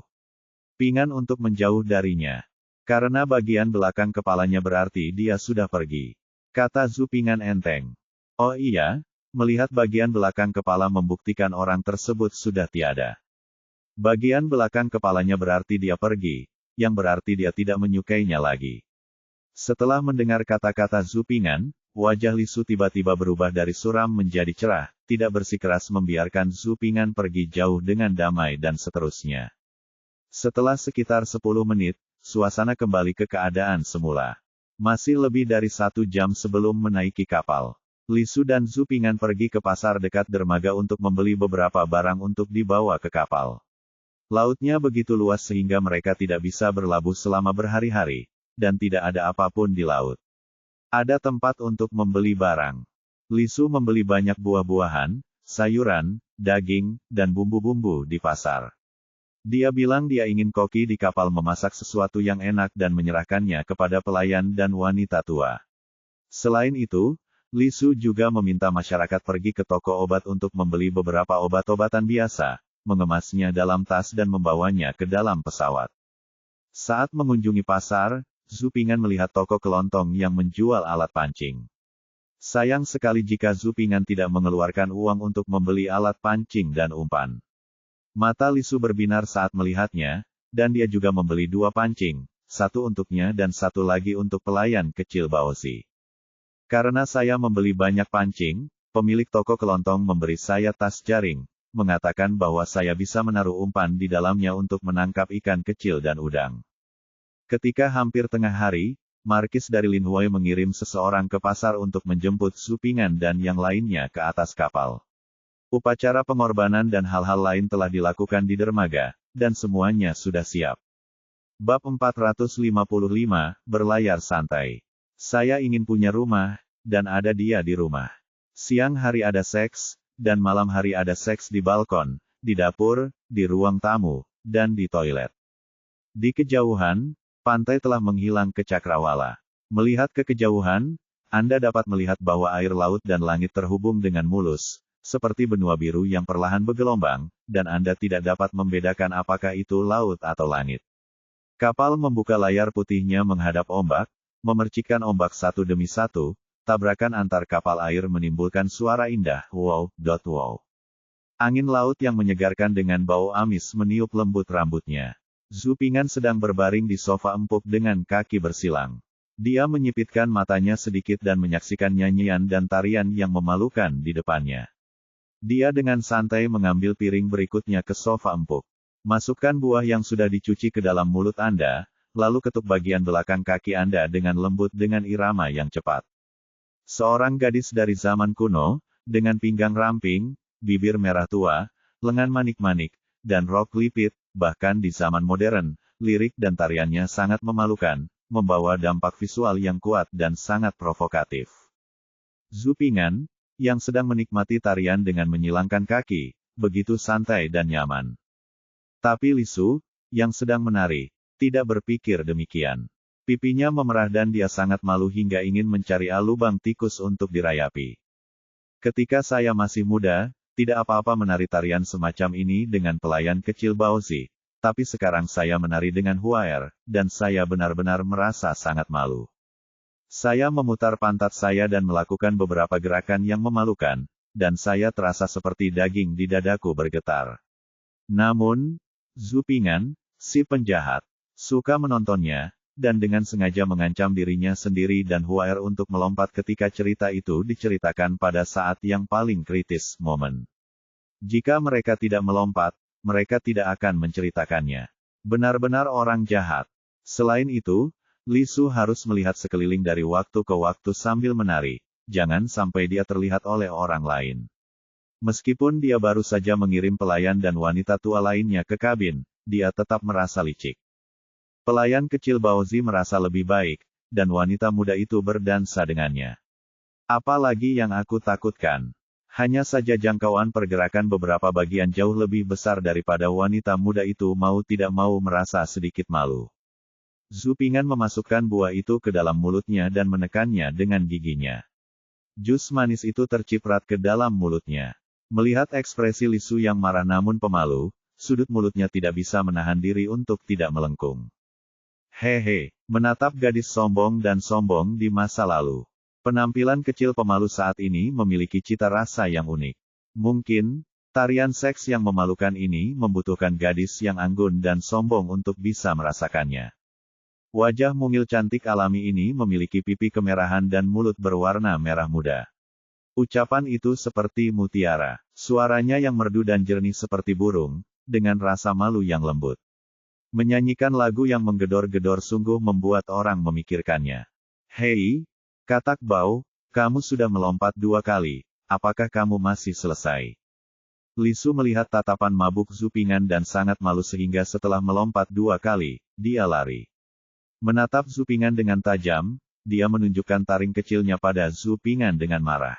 Ping'an untuk menjauh darinya. Karena bagian belakang kepalanya berarti dia sudah pergi. Kata Zhu Ping'an enteng. Oh iya? Melihat bagian belakang kepala membuktikan orang tersebut sudah tiada. Bagian belakang kepalanya berarti dia pergi, yang berarti dia tidak menyukainya lagi. Setelah mendengar kata-kata Zhu Ping'an, wajah Lisu tiba-tiba berubah dari suram menjadi cerah, tidak bersikeras membiarkan Zhu Ping'an pergi jauh dengan damai dan seterusnya. Setelah sekitar 10 menit, suasana kembali ke keadaan semula. Masih lebih dari 1 jam sebelum menaiki kapal. Lisu dan Zhu Ping'an pergi ke pasar dekat dermaga untuk membeli beberapa barang untuk dibawa ke kapal. Lautnya begitu luas sehingga mereka tidak bisa berlabuh selama berhari-hari, dan tidak ada apapun di laut. Ada tempat untuk membeli barang. Lisu membeli banyak buah-buahan, sayuran, daging, dan bumbu-bumbu di pasar. Dia bilang dia ingin koki di kapal memasak sesuatu yang enak dan menyerahkannya kepada pelayan dan wanita tua. Selain itu, Lisu juga meminta masyarakat pergi ke toko obat untuk membeli beberapa obat-obatan biasa, mengemasnya dalam tas dan membawanya ke dalam pesawat. Saat mengunjungi pasar, Zhu Ping'an melihat toko kelontong yang menjual alat pancing. Sayang sekali jika Zhu Ping'an tidak mengeluarkan uang untuk membeli alat pancing dan umpan. Mata Lisu berbinar saat melihatnya, dan dia juga membeli 2 pancing, 1 untuknya dan 1 lagi untuk pelayan kecil Baozi. Karena saya membeli banyak pancing, pemilik toko kelontong memberi saya tas jaring, mengatakan bahwa saya bisa menaruh umpan di dalamnya untuk menangkap ikan kecil dan udang. Ketika hampir tengah hari, Markis dari Linhuai mengirim seseorang ke pasar untuk menjemput Zhu Ping'an dan yang lainnya ke atas kapal. Upacara pengorbanan dan hal-hal lain telah dilakukan di dermaga, dan semuanya sudah siap. Bab 455, Berlayar Santai. Saya ingin punya rumah, dan ada dia di rumah. Siang hari ada seks, dan malam hari ada seks di balkon, di dapur, di ruang tamu, dan di toilet. Di kejauhan, pantai telah menghilang ke cakrawala. Melihat ke kejauhan, Anda dapat melihat bahwa air laut dan langit terhubung dengan mulus, seperti benua biru yang perlahan bergelombang, dan Anda tidak dapat membedakan apakah itu laut atau langit. Kapal membuka layar putihnya menghadap ombak, memercikkan ombak satu demi satu, tabrakan antar kapal air menimbulkan suara indah, wow, wow. Angin laut yang menyegarkan dengan bau amis meniup lembut rambutnya. Zhu Ping'an sedang berbaring di sofa empuk dengan kaki bersilang. Dia menyipitkan matanya sedikit dan menyaksikan nyanyian dan tarian yang memalukan di depannya. Dia dengan santai mengambil piring berikutnya ke sofa empuk. Masukkan buah yang sudah dicuci ke dalam mulut Anda, lalu ketuk bagian belakang kaki Anda dengan lembut dengan irama yang cepat. Seorang gadis dari zaman kuno, dengan pinggang ramping, bibir merah tua, lengan manik-manik, dan rok lipit, bahkan di zaman modern, lirik dan tariannya sangat memalukan, membawa dampak visual yang kuat dan sangat provokatif. Zhu Ping'an, yang sedang menikmati tarian dengan menyilangkan kaki, begitu santai dan nyaman. Tapi Lisu, yang sedang menari, tidak berpikir demikian. Pipinya memerah dan dia sangat malu hingga ingin mencari lubang tikus untuk dirayapi. Ketika saya masih muda, tidak apa-apa menari tarian semacam ini dengan pelayan kecil Baozi, tapi sekarang saya menari dengan Huaer, dan saya benar-benar merasa sangat malu. Saya memutar pantat saya dan melakukan beberapa gerakan yang memalukan, dan saya terasa seperti daging di dadaku bergetar. Namun, Zhu Ping'an, si penjahat, suka menontonnya, dan dengan sengaja mengancam dirinya sendiri dan Huaer untuk melompat ketika cerita itu diceritakan pada saat yang paling kritis, momen. Jika mereka tidak melompat, mereka tidak akan menceritakannya. Benar-benar orang jahat. Selain itu, Lisu harus melihat sekeliling dari waktu ke waktu sambil menari, jangan sampai dia terlihat oleh orang lain. Meskipun dia baru saja mengirim pelayan dan wanita tua lainnya ke kabin, dia tetap merasa licik. Pelayan kecil Baozi merasa lebih baik, dan wanita muda itu berdansa dengannya. Apalagi yang aku takutkan. Hanya saja jangkauan pergerakan beberapa bagian jauh lebih besar daripada wanita muda itu mau tidak mau merasa sedikit malu. Zhu Ping'an memasukkan buah itu ke dalam mulutnya dan menekannya dengan giginya. Jus manis itu terciprat ke dalam mulutnya. Melihat ekspresi Lisu yang marah namun pemalu, sudut mulutnya tidak bisa menahan diri untuk tidak melengkung. Hehe, menatap gadis sombong dan sombong di masa lalu. Penampilan kecil pemalu saat ini memiliki cita rasa yang unik. Mungkin, tarian seks yang memalukan ini membutuhkan gadis yang anggun dan sombong untuk bisa merasakannya. Wajah mungil cantik alami ini memiliki pipi kemerahan dan mulut berwarna merah muda. Ucapan itu seperti mutiara, suaranya yang merdu dan jernih seperti burung, dengan rasa malu yang lembut. Menyanyikan lagu yang menggedor-gedor sungguh membuat orang memikirkannya. Hei, katak Bao, kamu sudah melompat 2 kali, apakah kamu masih selesai? Lisu melihat tatapan mabuk Zhu Ping'an dan sangat malu sehingga setelah melompat 2 kali, dia lari. Menatap Zhu Ping'an dengan tajam, dia menunjukkan taring kecilnya pada Zhu Ping'an dengan marah.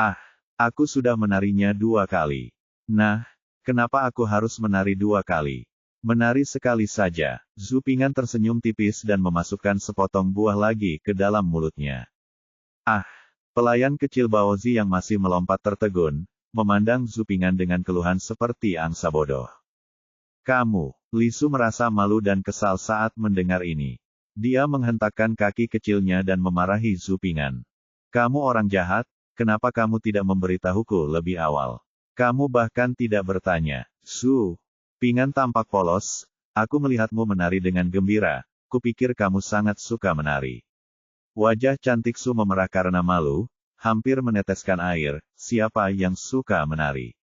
Ah, aku sudah menarinya 2 kali. Nah, kenapa aku harus menari 2 kali? Menari sekali saja. Zhu Ping'an tersenyum tipis dan memasukkan sepotong buah lagi ke dalam mulutnya. Ah, pelayan kecil Baozi yang masih melompat tertegun, memandang Zhu Ping'an dengan keluhan seperti angsa bodoh. Kamu, Lisu merasa malu dan kesal saat mendengar ini. Dia menghentakkan kaki kecilnya dan memarahi Zhu Ping'an. Kamu orang jahat. Kenapa kamu tidak memberitahuku lebih awal? Kamu bahkan tidak bertanya. Zhu Ping'an tampak polos, aku melihatmu menari dengan gembira, kupikir kamu sangat suka menari. Wajah cantik Zhu memerah karena malu, hampir meneteskan air, siapa yang suka menari?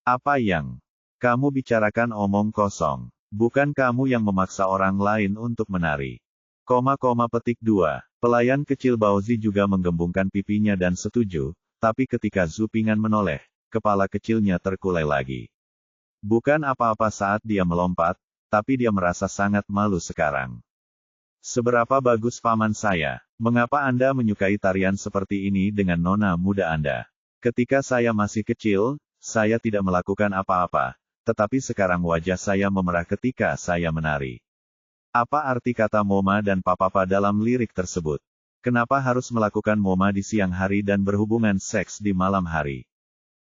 Apa yang kamu bicarakan omong kosong. Bukan kamu yang memaksa orang lain untuk menari. Petik 2. Pelayan kecil Baozi juga menggembungkan pipinya dan setuju, tapi ketika Zhu Ping'an menoleh, kepala kecilnya terkulai lagi. Bukan apa-apa saat dia melompat, tapi dia merasa sangat malu sekarang. Seberapa bagus paman saya? Mengapa Anda menyukai tarian seperti ini dengan nona muda Anda? Ketika saya masih kecil, saya tidak melakukan apa-apa, tetapi sekarang wajah saya memerah ketika saya menari. Apa arti kata moma dan papapa dalam lirik tersebut? Kenapa harus melakukan moma di siang hari dan berhubungan seks di malam hari?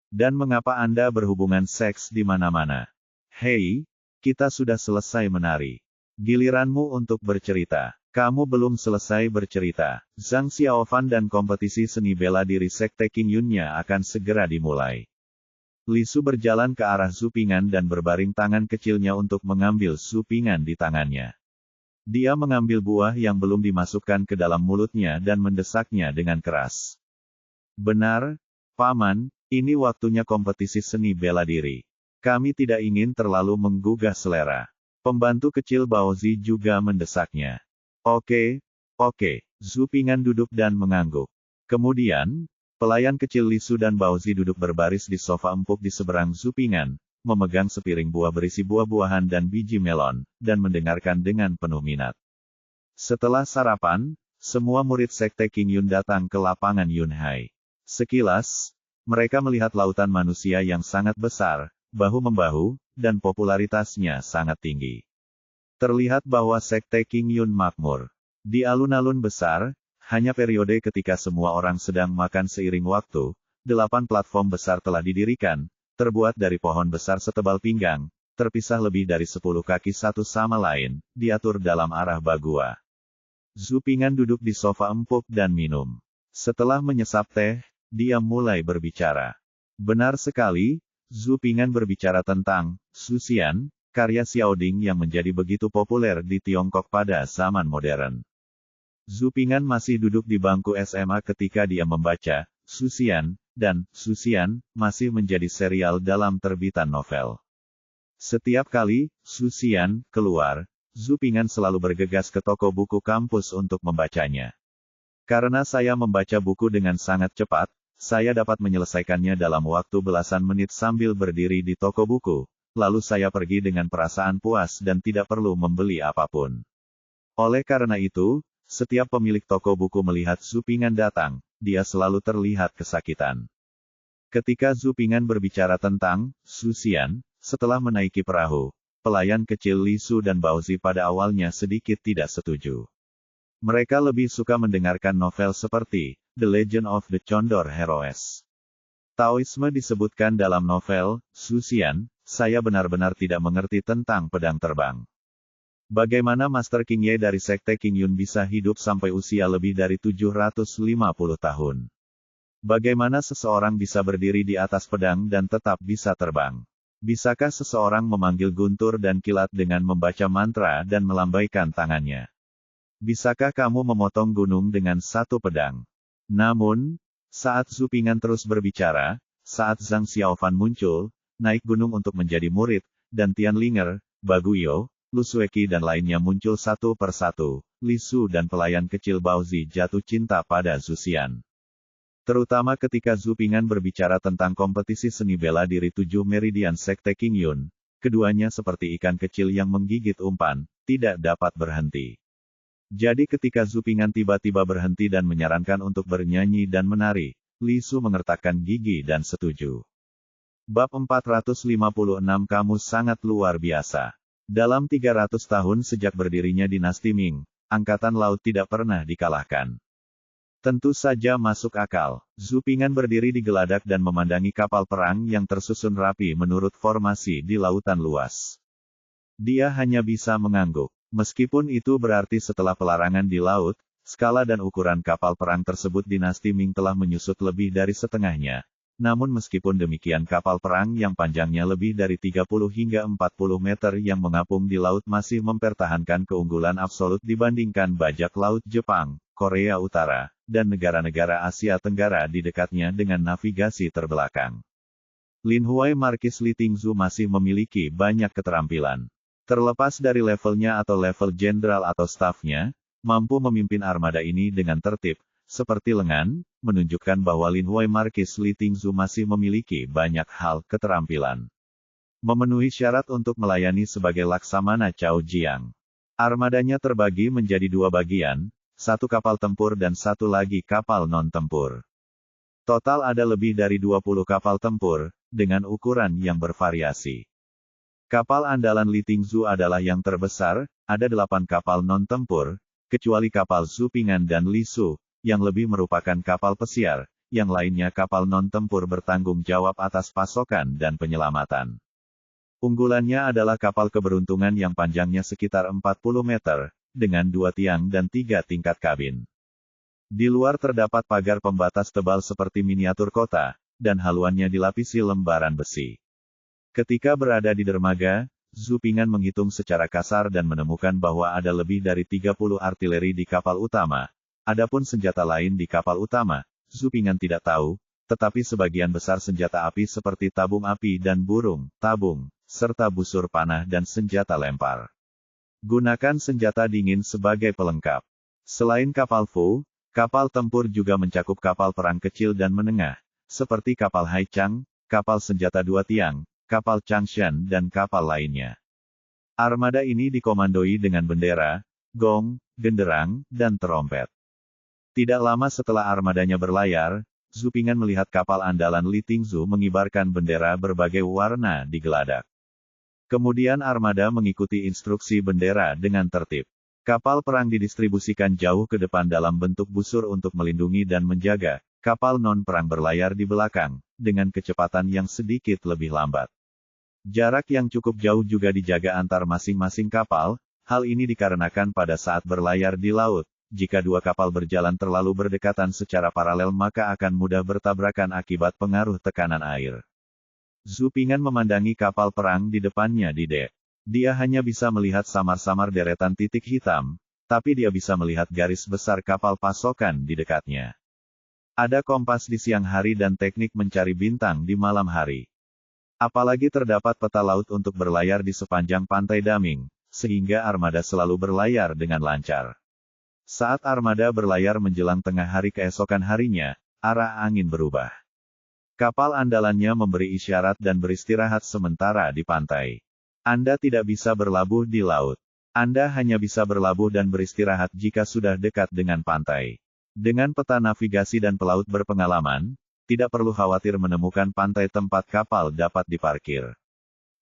Dan mengapa Anda berhubungan seks di mana-mana? Hei, kita sudah selesai menari. Giliranmu untuk bercerita. Kamu belum selesai bercerita. Zhang Xiaofan dan kompetisi seni bela diri Sekte Qingyun-nya akan segera dimulai. Li Su berjalan ke arah Zhu Ping'an dan berbaring tangan kecilnya untuk mengambil Zhu Ping'an di tangannya. Dia mengambil buah yang belum dimasukkan ke dalam mulutnya dan mendesaknya dengan keras. Benar, Paman, ini waktunya kompetisi seni bela diri. Kami tidak ingin terlalu menggugah selera. Pembantu kecil Baozi juga mendesaknya. Oke. Zhu Ping'an duduk dan mengangguk. Kemudian, pelayan kecil Li Su dan Baozi duduk berbaris di sofa empuk di seberang Zhu Ping'an, memegang sepiring buah berisi buah-buahan dan biji melon, dan mendengarkan dengan penuh minat. Setelah sarapan, semua murid Sekte Qingyun datang ke lapangan Yunhai. Sekilas, mereka melihat lautan manusia yang sangat besar, bahu-membahu, dan popularitasnya sangat tinggi. Terlihat bahwa Sekte Qingyun makmur. Di alun-alun besar, hanya periode ketika semua orang sedang makan seiring waktu, 8 platform besar telah didirikan, terbuat dari pohon besar setebal pinggang, terpisah lebih dari 10 kaki satu sama lain, diatur dalam arah bagua. Zhu Ping'an duduk di sofa empuk dan minum. Setelah menyesap teh, dia mulai berbicara. Benar sekali, Zhu Ping'an berbicara tentang Susian, karya Xiaoding yang menjadi begitu populer di Tiongkok pada zaman modern. Zhu Ping'an masih duduk di bangku SMA ketika dia membaca Susian, dan Susian masih menjadi serial dalam terbitan novel. Setiap kali Susian keluar, Zhu Ping'an selalu bergegas ke toko buku kampus untuk membacanya. Karena saya membaca buku dengan sangat cepat, saya dapat menyelesaikannya dalam waktu belasan menit sambil berdiri di toko buku, lalu saya pergi dengan perasaan puas dan tidak perlu membeli apapun. Oleh karena itu, setiap pemilik toko buku melihat Zhu Ping'an datang, dia selalu terlihat kesakitan. Ketika Zhu Ping'an berbicara tentang Susian, setelah menaiki perahu, pelayan kecil Li Su dan Baozi pada awalnya sedikit tidak setuju. Mereka lebih suka mendengarkan novel seperti The Legend of the Condor Heroes. Taoisme disebutkan dalam novel Susian. Saya benar-benar tidak mengerti tentang pedang terbang. Bagaimana Master King Ye dari Sekte Qingyun bisa hidup sampai usia lebih dari 750 tahun? Bagaimana seseorang bisa berdiri di atas pedang dan tetap bisa terbang? Bisakah seseorang memanggil guntur dan kilat dengan membaca mantra dan melambaikan tangannya? Bisakah kamu memotong gunung dengan satu pedang? Namun, saat Zhu Ping'an terus berbicara, saat Zhang Xiaofan muncul, naik gunung untuk menjadi murid, dan Tian Linger, Baguyo, Lu Sueki dan lainnya muncul satu persatu, Li Su dan pelayan kecil Baozi jatuh cinta pada Zuxian. Terutama ketika Zhu Ping'an berbicara tentang kompetisi seni bela diri 7 meridian Sekte Qingyun, keduanya seperti ikan kecil yang menggigit umpan, tidak dapat berhenti. Jadi ketika Zhu Ping'an tiba-tiba berhenti dan menyarankan untuk bernyanyi dan menari, Li Su mengertakkan gigi dan setuju. Bab 456 Kamu sangat luar biasa. Dalam 300 tahun sejak berdirinya dinasti Ming, Angkatan Laut tidak pernah dikalahkan. Tentu saja masuk akal. Zhu Ping'an berdiri di geladak dan memandangi kapal perang yang tersusun rapi menurut formasi di lautan luas. Dia hanya bisa mengangguk. Meskipun itu berarti setelah pelarangan di laut, skala dan ukuran kapal perang tersebut dinasti Ming telah menyusut lebih dari setengahnya. Namun meskipun demikian kapal perang yang panjangnya lebih dari 30 hingga 40 meter yang mengapung di laut masih mempertahankan keunggulan absolut dibandingkan bajak laut Jepang, Korea Utara, dan negara-negara Asia Tenggara di dekatnya dengan navigasi terbelakang. Lin Huai Markis Li Tingzu masih memiliki banyak keterampilan. Terlepas dari levelnya atau level jenderal atau stafnya, mampu memimpin armada ini dengan tertib, seperti lengan, menunjukkan bahwa Lin Huai Markis Li Tingzu masih memiliki banyak hal keterampilan. Memenuhi syarat untuk melayani sebagai Laksamana Cao Jiang. Armadanya terbagi menjadi dua bagian, satu kapal tempur dan satu lagi kapal non-tempur. Total ada lebih dari 20 kapal tempur, dengan ukuran yang bervariasi. Kapal andalan Li Tingzu adalah yang terbesar, ada 8 kapal non-tempur, kecuali kapal Zhu Ping'an dan Li Su, yang lebih merupakan kapal pesiar, yang lainnya kapal non-tempur bertanggung jawab atas pasokan dan penyelamatan. Unggulannya adalah kapal keberuntungan yang panjangnya sekitar 40 meter, dengan 2 tiang dan 3 tingkat kabin. Di luar terdapat pagar pembatas tebal seperti miniatur kota, dan haluannya dilapisi lembaran besi. Ketika berada di dermaga, Zhu Ping'an menghitung secara kasar dan menemukan bahwa ada lebih dari 30 artileri di kapal utama. Adapun senjata lain di kapal utama, Zhu Ping'an tidak tahu, tetapi sebagian besar senjata api seperti tabung api dan burung, tabung, serta busur panah dan senjata lempar. Gunakan senjata dingin sebagai pelengkap. Selain kapal Fu, kapal tempur juga mencakup kapal perang kecil dan menengah, seperti kapal Haichang, kapal senjata 2 tiang, kapal Changshan dan kapal lainnya. Armada ini dikomandoi dengan bendera, gong, genderang, dan trompet. Tidak lama setelah armadanya berlayar, Zhu Ping'an melihat kapal andalan Li Tingzu mengibarkan bendera berbagai warna di geladak. Kemudian armada mengikuti instruksi bendera dengan tertib. Kapal perang didistribusikan jauh ke depan dalam bentuk busur untuk melindungi dan menjaga. Kapal non-perang berlayar di belakang, dengan kecepatan yang sedikit lebih lambat. Jarak yang cukup jauh juga dijaga antar masing-masing kapal, hal ini dikarenakan pada saat berlayar di laut, jika dua kapal berjalan terlalu berdekatan secara paralel maka akan mudah bertabrakan akibat pengaruh tekanan air. Zhu Ping'an memandangi kapal perang di depannya di dek. Dia hanya bisa melihat samar-samar deretan titik hitam, tapi dia bisa melihat garis besar kapal pasokan di dekatnya. Ada kompas di siang hari dan teknik mencari bintang di malam hari. Apalagi terdapat peta laut untuk berlayar di sepanjang pantai Daming, sehingga armada selalu berlayar dengan lancar. Saat armada berlayar menjelang tengah hari keesokan harinya, arah angin berubah. Kapal andalannya memberi isyarat dan beristirahat sementara di pantai. Anda tidak bisa berlabuh di laut. Anda hanya bisa berlabuh dan beristirahat jika sudah dekat dengan pantai. Dengan peta navigasi dan pelaut berpengalaman, tidak perlu khawatir menemukan pantai tempat kapal dapat diparkir.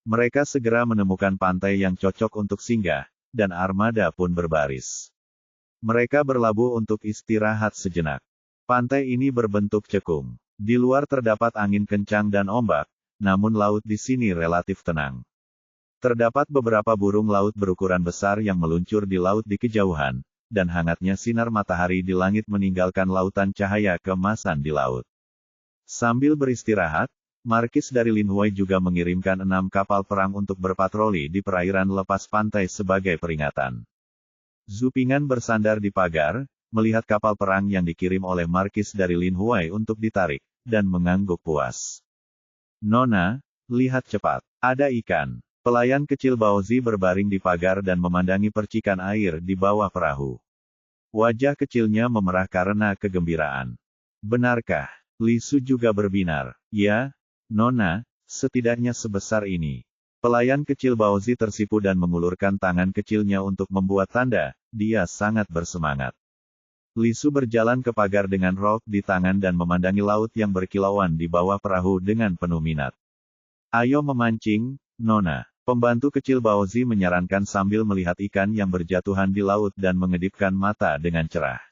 Mereka segera menemukan pantai yang cocok untuk singgah, dan armada pun berbaris. Mereka berlabuh untuk istirahat sejenak. Pantai ini berbentuk cekung. Di luar terdapat angin kencang dan ombak, namun laut di sini relatif tenang. Terdapat beberapa burung laut berukuran besar yang meluncur di laut di kejauhan, dan hangatnya sinar matahari di langit meninggalkan lautan cahaya keemasan di laut. Sambil beristirahat, Markis dari Lin Huai juga mengirimkan 6 kapal perang untuk berpatroli di perairan lepas pantai sebagai peringatan. Zhu Ping'an bersandar di pagar, melihat kapal perang yang dikirim oleh Markis dari Lin Huai untuk ditarik, dan mengangguk puas. Nona, lihat cepat, ada ikan. Pelayan kecil Baozi berbaring di pagar dan memandangi percikan air di bawah perahu. Wajah kecilnya memerah karena kegembiraan. Benarkah? Li Su juga berbinar. Ya, Nona, setidaknya sebesar ini. Pelayan kecil Baozi tersipu dan mengulurkan tangan kecilnya untuk membuat tanda, dia sangat bersemangat. Li Su berjalan ke pagar dengan rok di tangan dan memandangi laut yang berkilauan di bawah perahu dengan penuh minat. Ayo memancing, Nona. Pembantu kecil Baozi menyarankan sambil melihat ikan yang berjatuhan di laut dan mengedipkan mata dengan cerah.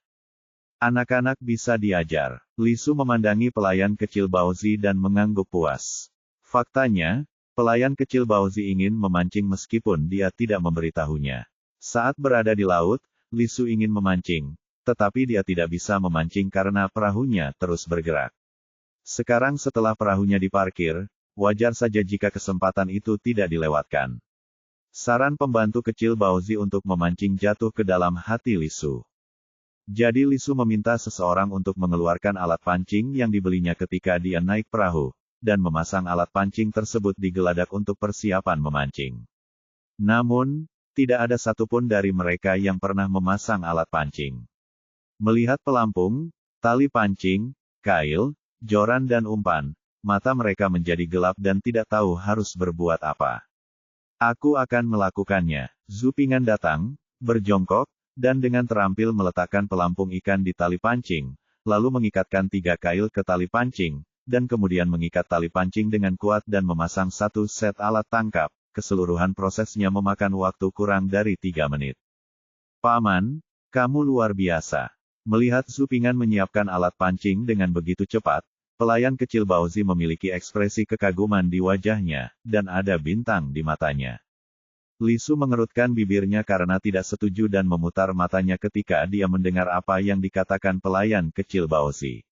Anak-anak bisa diajar. Li Su memandangi pelayan kecil Baozi dan mengangguk puas. Faktanya, pelayan kecil Baozi ingin memancing meskipun dia tidak memberitahunya. Saat berada di laut, Li Su ingin memancing, tetapi dia tidak bisa memancing karena perahunya terus bergerak. Sekarang setelah perahunya diparkir, wajar saja jika kesempatan itu tidak dilewatkan. Saran pembantu kecil Baozi untuk memancing jatuh ke dalam hati Li Su. Jadi Li Su meminta seseorang untuk mengeluarkan alat pancing yang dibelinya ketika dia naik perahu, dan memasang alat pancing tersebut di geladak untuk persiapan memancing. Namun, tidak ada satupun dari mereka yang pernah memasang alat pancing. Melihat pelampung, tali pancing, kail, joran dan umpan, mata mereka menjadi gelap dan tidak tahu harus berbuat apa. Aku akan melakukannya. Zhu Ping'an datang, berjongkok, dan dengan terampil meletakkan pelampung ikan di tali pancing, lalu mengikatkan 3 kail ke tali pancing, dan kemudian mengikat tali pancing dengan kuat dan memasang 1 set alat tangkap. Keseluruhan prosesnya memakan waktu kurang dari 3 menit. Paman, kamu luar biasa. Melihat Zhu Ping'an menyiapkan alat pancing dengan begitu cepat, pelayan kecil Baozi memiliki ekspresi kekaguman di wajahnya, dan ada bintang di matanya. Li Su mengerutkan bibirnya karena tidak setuju dan memutar matanya ketika dia mendengar apa yang dikatakan pelayan kecil Baozi.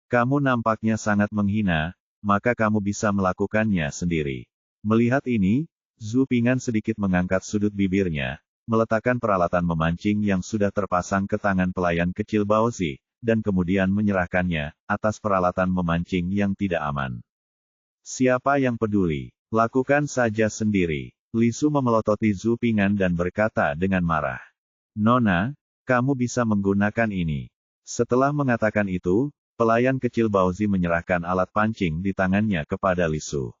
Kamu nampaknya sangat menghina, maka kamu bisa melakukannya sendiri. Melihat ini, Zhu Ping'an sedikit mengangkat sudut bibirnya, meletakkan peralatan memancing yang sudah terpasang ke tangan pelayan kecil Baozi, dan kemudian menyerahkannya, atas peralatan memancing yang tidak aman. Siapa yang peduli? Lakukan saja sendiri. Li Su memelototi Zhu Ping'an dan berkata dengan marah. Nona, kamu bisa menggunakan ini. Setelah mengatakan itu, pelayan kecil Baozi menyerahkan alat pancing di tangannya kepada Li Su.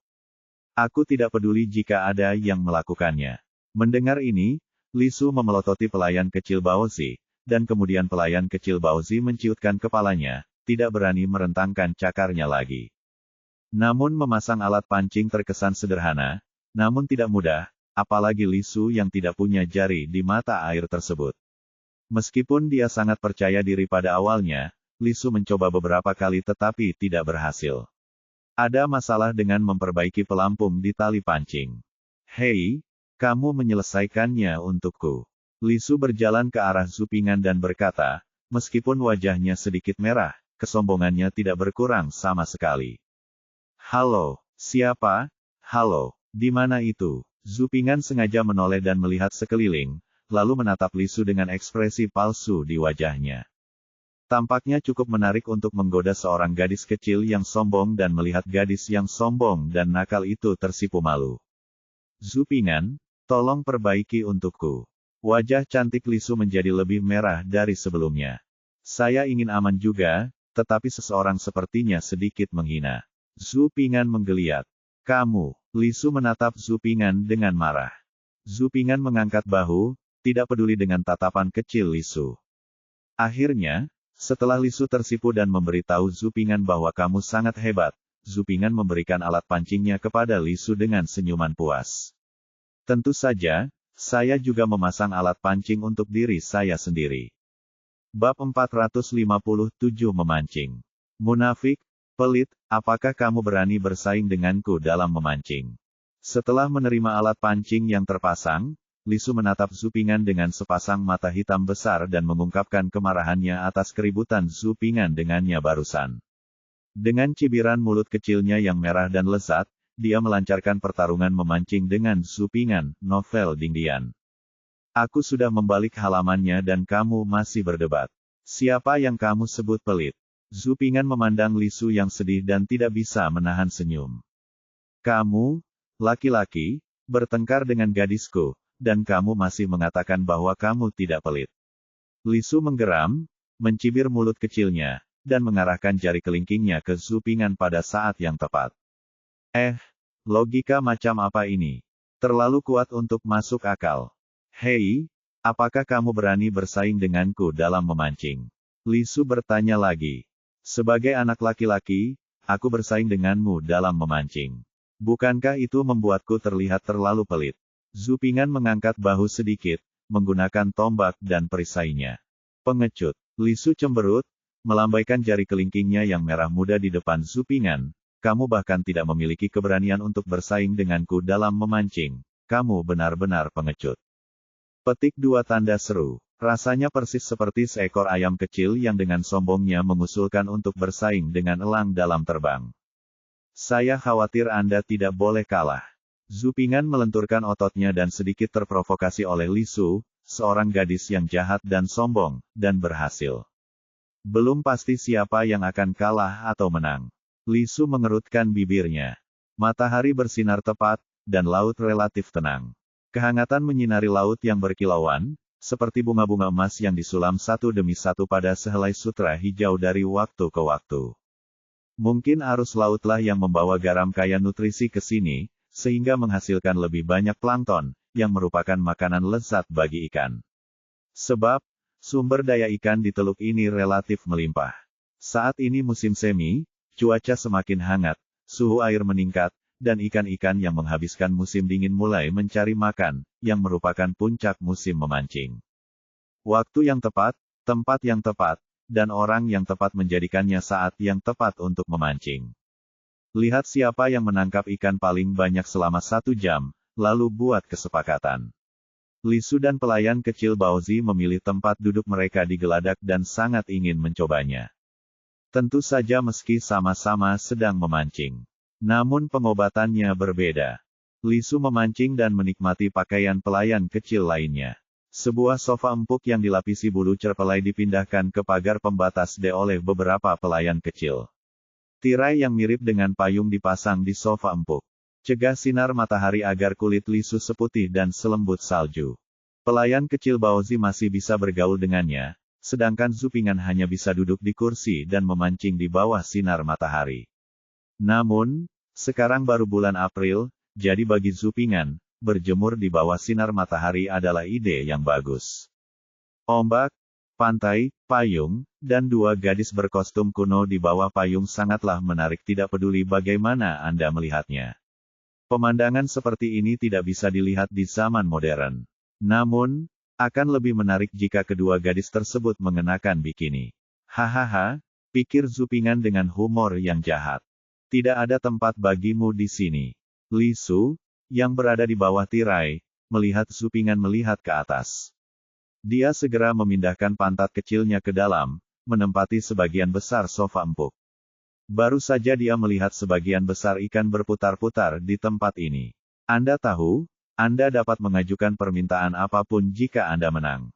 Aku tidak peduli jika ada yang melakukannya. Mendengar ini, Li Su memelototi pelayan kecil Baozi, dan kemudian pelayan kecil Baozi menciutkan kepalanya, tidak berani merentangkan cakarnya lagi. Namun memasang alat pancing terkesan sederhana, namun tidak mudah, apalagi Li Su yang tidak punya jari di mata air tersebut. Meskipun dia sangat percaya diri pada awalnya, Li Su mencoba beberapa kali tetapi tidak berhasil. Ada masalah dengan memperbaiki pelampung di tali pancing. Hei, kamu menyelesaikannya untukku. Li Su berjalan ke arah Zhu Ping'an dan berkata, meskipun wajahnya sedikit merah, kesombongannya tidak berkurang sama sekali. Halo, siapa? Halo, di mana itu? Zhu Ping'an sengaja menoleh dan melihat sekeliling, lalu menatap Li Su dengan ekspresi palsu di wajahnya. Tampaknya cukup menarik untuk menggoda seorang gadis kecil yang sombong dan melihat gadis yang sombong dan nakal itu tersipu malu. Zhu Ping'an, tolong perbaiki untukku. Wajah cantik Li Su menjadi lebih merah dari sebelumnya. Saya ingin aman juga, tetapi seseorang sepertinya sedikit menghina. Zhu Ping'an menggeliat. Kamu, Li Su menatap Zhu Ping'an dengan marah. Zhu Ping'an mengangkat bahu, tidak peduli dengan tatapan kecil Li Su. Akhirnya, setelah Li Su tersipu dan memberitahu Zhu Ping'an bahwa kamu sangat hebat, Zhu Ping'an memberikan alat pancingnya kepada Li Su dengan senyuman puas. Tentu saja, saya juga memasang alat pancing untuk diri saya sendiri. Bab 457 Memancing. Munafik, pelit, apakah kamu berani bersaing denganku dalam memancing? Setelah menerima alat pancing yang terpasang, Li Su menatap Zhu Ping'an dengan sepasang mata hitam besar dan mengungkapkan kemarahannya atas keributan Zhu Ping'an dengannya barusan. Dengan cibiran mulut kecilnya yang merah dan lezat, dia melancarkan pertarungan memancing dengan Zhu Ping'an, novel Dingdian. Aku sudah membalik halamannya dan kamu masih berdebat. Siapa yang kamu sebut pelit? Zhu Ping'an memandang Li Su yang sedih dan tidak bisa menahan senyum. Kamu, laki-laki, bertengkar dengan gadisku, dan kamu masih mengatakan bahwa kamu tidak pelit. Li Su menggeram, mencibir mulut kecilnya, dan mengarahkan jari kelingkingnya ke Zhu Ping'an pada saat yang tepat. Logika macam apa ini? Terlalu kuat untuk masuk akal. Hei, apakah kamu berani bersaing denganku dalam memancing? Li Su bertanya lagi. Sebagai anak laki-laki, aku bersaing denganmu dalam memancing. Bukankah itu membuatku terlihat terlalu pelit? Zhu Ping'an mengangkat bahu sedikit, menggunakan tombak dan perisainya. Pengecut. Li Su cemberut, melambaikan jari kelingkingnya yang merah muda di depan Zhu Ping'an. Kamu bahkan tidak memiliki keberanian untuk bersaing denganku dalam memancing. Kamu benar-benar pengecut. Petik 2 tanda seru. Rasanya persis seperti seekor ayam kecil yang dengan sombongnya mengusulkan untuk bersaing dengan elang dalam terbang. Saya khawatir Anda tidak boleh kalah. Zhu Ping'an melenturkan ototnya dan sedikit terprovokasi oleh Li Su, seorang gadis yang jahat dan sombong, dan berhasil. Belum pasti siapa yang akan kalah atau menang. Li Su mengerutkan bibirnya. Matahari bersinar tepat, dan laut relatif tenang. Kehangatan menyinari laut yang berkilauan, seperti bunga-bunga emas yang disulam satu demi satu pada sehelai sutra hijau dari waktu ke waktu. Mungkin arus lautlah yang membawa garam kaya nutrisi ke sini, sehingga menghasilkan lebih banyak plankton, yang merupakan makanan lezat bagi ikan. Sebab, sumber daya ikan di teluk ini relatif melimpah. Saat ini musim semi, cuaca semakin hangat, suhu air meningkat, dan ikan-ikan yang menghabiskan musim dingin mulai mencari makan, yang merupakan puncak musim memancing. Waktu yang tepat, tempat yang tepat, dan orang yang tepat menjadikannya saat yang tepat untuk memancing. Lihat siapa yang menangkap ikan paling banyak selama 1 jam, lalu buat kesepakatan. Li Su dan pelayan kecil Baozi memilih tempat duduk mereka di geladak dan sangat ingin mencobanya. Tentu saja meski sama-sama sedang memancing. Namun pengobatannya berbeda. Li Su memancing dan menikmati pakaian pelayan kecil lainnya. Sebuah sofa empuk yang dilapisi bulu cerpelai dipindahkan ke pagar pembatas oleh beberapa pelayan kecil. Tirai yang mirip dengan payung dipasang di sofa empuk. Cegah sinar matahari agar kulit Li Su seputih dan selembut salju. Pelayan kecil Baozi masih bisa bergaul dengannya, sedangkan Zupingan hanya bisa duduk di kursi dan memancing di bawah sinar matahari. Namun, sekarang baru bulan April, jadi bagi Zupingan, berjemur di bawah sinar matahari adalah ide yang bagus. Ombak, pantai, payung, dan 2 gadis berkostum kuno di bawah payung sangatlah menarik tidak peduli bagaimana Anda melihatnya. Pemandangan seperti ini tidak bisa dilihat di zaman modern. Namun, akan lebih menarik jika kedua gadis tersebut mengenakan bikini. Hahaha, pikir Zupingan dengan humor yang jahat. Tidak ada tempat bagimu di sini. Li Su, yang berada di bawah tirai, melihat Zupingan melihat ke atas. Dia segera memindahkan pantat kecilnya ke dalam, menempati sebagian besar sofa empuk. Baru saja dia melihat sebagian besar ikan berputar-putar di tempat ini. Anda tahu, Anda dapat mengajukan permintaan apapun jika Anda menang.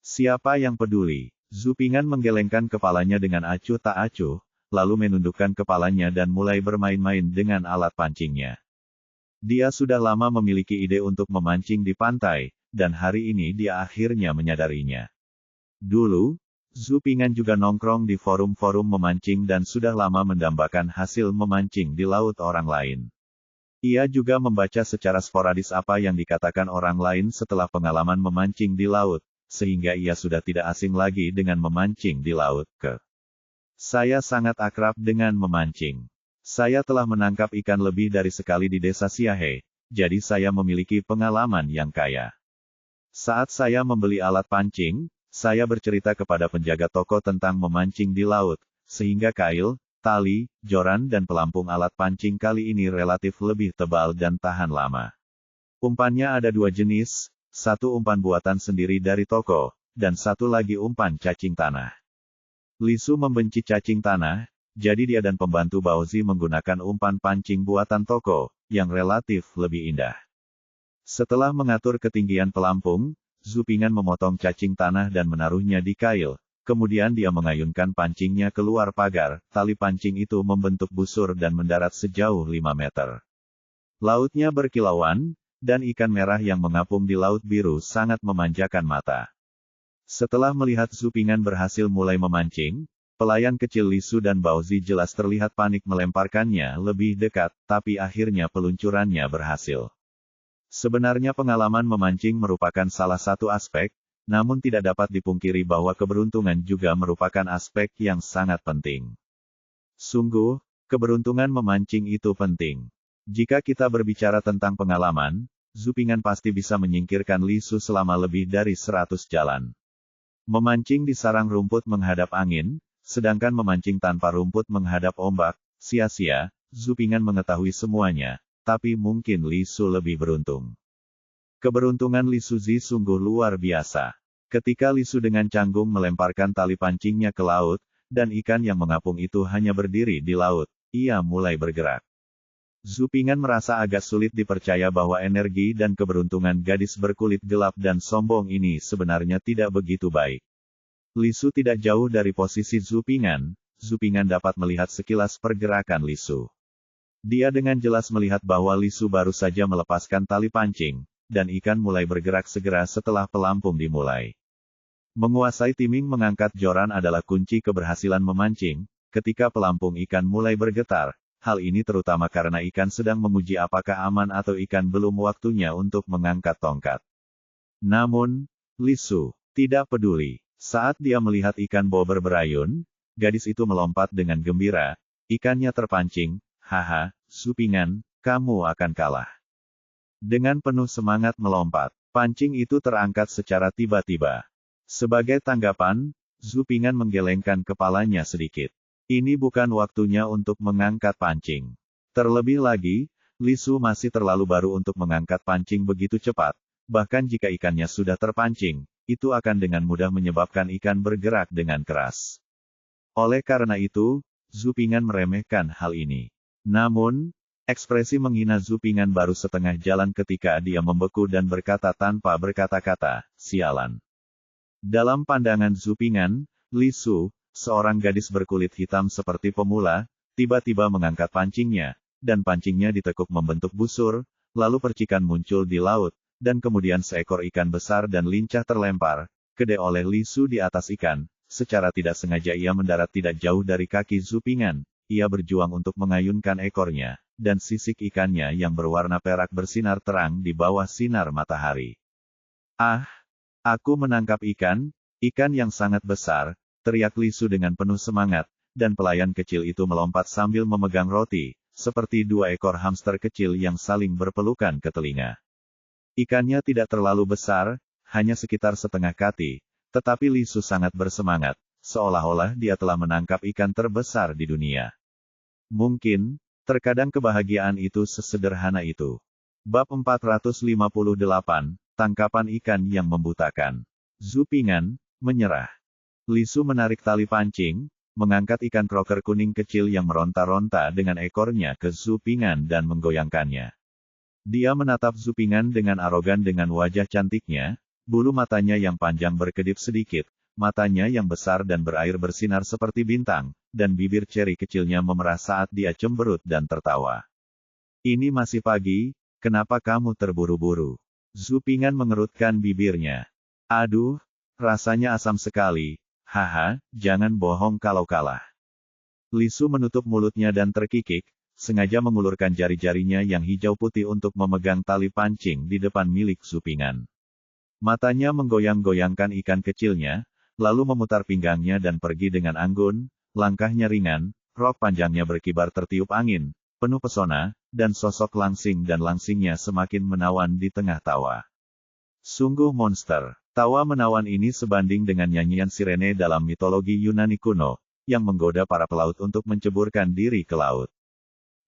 Siapa yang peduli? Zupingan menggelengkan kepalanya dengan acuh tak acuh, lalu menundukkan kepalanya dan mulai bermain-main dengan alat pancingnya. Dia sudah lama memiliki ide untuk memancing di pantai, dan hari ini dia akhirnya menyadarinya. Dulu, Zupingan juga nongkrong di forum-forum memancing dan sudah lama mendambakan hasil memancing di laut orang lain. Ia juga membaca secara sporadis apa yang dikatakan orang lain setelah pengalaman memancing di laut, sehingga ia sudah tidak asing lagi dengan memancing di laut. Saya sangat akrab dengan memancing. Saya telah menangkap ikan lebih dari sekali di desa Siahe, jadi saya memiliki pengalaman yang kaya. Saat saya membeli alat pancing, saya bercerita kepada penjaga toko tentang memancing di laut, sehingga kail, tali, joran dan pelampung alat pancing kali ini relatif lebih tebal dan tahan lama. Umpannya ada 2 jenis, satu umpan buatan sendiri dari toko, dan satu lagi umpan cacing tanah. Li Su membenci cacing tanah, jadi dia dan pembantu Baozi menggunakan umpan pancing buatan toko, yang relatif lebih indah. Setelah mengatur ketinggian pelampung, Zupingan memotong cacing tanah dan menaruhnya di kail, kemudian dia mengayunkan pancingnya keluar pagar, tali pancing itu membentuk busur dan mendarat sejauh 5 meter. Lautnya berkilauan, dan ikan merah yang mengapung di laut biru sangat memanjakan mata. Setelah melihat Zupingan berhasil mulai memancing, pelayan kecil Li Su dan Baozi jelas terlihat panik melemparkannya lebih dekat, tapi akhirnya peluncurannya berhasil. Sebenarnya pengalaman memancing merupakan salah satu aspek, namun tidak dapat dipungkiri bahwa keberuntungan juga merupakan aspek yang sangat penting. Sungguh, keberuntungan memancing itu penting. Jika kita berbicara tentang pengalaman, Zupingan pasti bisa menyingkirkan Li Su selama lebih dari 100 jalan. Memancing di sarang rumput menghadap angin, sedangkan memancing tanpa rumput menghadap ombak, sia-sia, Zupingan mengetahui semuanya, tapi mungkin Li Su lebih beruntung. Keberuntungan Li Suzi sungguh luar biasa. Ketika Li Su dengan canggung melemparkan tali pancingnya ke laut, dan ikan yang mengapung itu hanya berdiri di laut, ia mulai bergerak. Zupingan merasa agak sulit dipercaya bahwa energi dan keberuntungan gadis berkulit gelap dan sombong ini sebenarnya tidak begitu baik. Li Su tidak jauh dari posisi Zupingan. Zupingan dapat melihat sekilas pergerakan Lisu. Dia dengan jelas melihat bahwa Lisu baru saja melepaskan tali pancing, dan ikan mulai bergerak segera setelah pelampung dimulai. Menguasai timing mengangkat joran adalah kunci keberhasilan memancing. Ketika pelampung ikan mulai bergetar, hal ini terutama karena ikan sedang menguji apakah aman atau ikan belum waktunya untuk mengangkat tongkat. Namun, Lisu tidak peduli. Saat dia melihat ikan bobber berayun, gadis itu melompat dengan gembira. Ikannya terpancing. Haha, Zupingan, kamu akan kalah. Dengan penuh semangat melompat, pancing itu terangkat secara tiba-tiba. Sebagai tanggapan, Zupingan menggelengkan kepalanya sedikit. Ini bukan waktunya untuk mengangkat pancing. Terlebih lagi, Lisu masih terlalu baru untuk mengangkat pancing begitu cepat. Bahkan jika ikannya sudah terpancing, itu akan dengan mudah menyebabkan ikan bergerak dengan keras. Oleh karena itu, Zupingan meremehkan hal ini. Namun, ekspresi menghina Zupingan baru setengah jalan ketika dia membeku dan berkata tanpa berkata-kata, sialan. Dalam pandangan Zupingan, Lisu, seorang gadis berkulit hitam seperti pemula, tiba-tiba mengangkat pancingnya, dan pancingnya ditekuk membentuk busur, lalu percikan muncul di laut, dan kemudian seekor ikan besar dan lincah terlempar, gede oleh Lisu di atas ikan. Secara tidak sengaja ia mendarat tidak jauh dari kaki Zupingan. Ia berjuang untuk mengayunkan ekornya, dan sisik ikannya yang berwarna perak bersinar terang di bawah sinar matahari. Ah, aku menangkap ikan yang sangat besar, teriak Lisu dengan penuh semangat, dan pelayan kecil itu melompat sambil memegang roti, seperti dua ekor hamster kecil yang saling berpelukan ke telinga. Ikannya tidak terlalu besar, hanya sekitar setengah kaki, tetapi Lisu sangat bersemangat, seolah-olah dia telah menangkap ikan terbesar di dunia. Mungkin, terkadang kebahagiaan itu sesederhana itu. Bab 458, Tangkapan Ikan yang Membutakan. Zupingan menyerah. Lisu menarik tali pancing, mengangkat ikan kroker kuning kecil yang meronta-ronta dengan ekornya ke Zupingan dan menggoyangkannya. Dia menatap Zupingan dengan arogan dengan wajah cantiknya, bulu matanya yang panjang berkedip sedikit, matanya yang besar dan berair bersinar seperti bintang, dan bibir ceri kecilnya memerah saat dia cemberut dan tertawa. Ini masih pagi, kenapa kamu terburu-buru? Zupingan mengerutkan bibirnya. Aduh, rasanya asam sekali. Haha, jangan bohong kalau kalah. Lisu menutup mulutnya dan terkikik, sengaja mengulurkan jari-jarinya yang hijau putih untuk memegang tali pancing di depan milik Zupingan. Matanya menggoyang-goyangkan ikan kecilnya, lalu memutar pinggangnya dan pergi dengan anggun, langkahnya ringan, rok panjangnya berkibar tertiup angin, penuh pesona, dan sosok langsing dan langsingnya semakin menawan di tengah tawa. Sungguh monster. Tawa menawan ini sebanding dengan nyanyian sirene dalam mitologi Yunani kuno, yang menggoda para pelaut untuk menceburkan diri ke laut.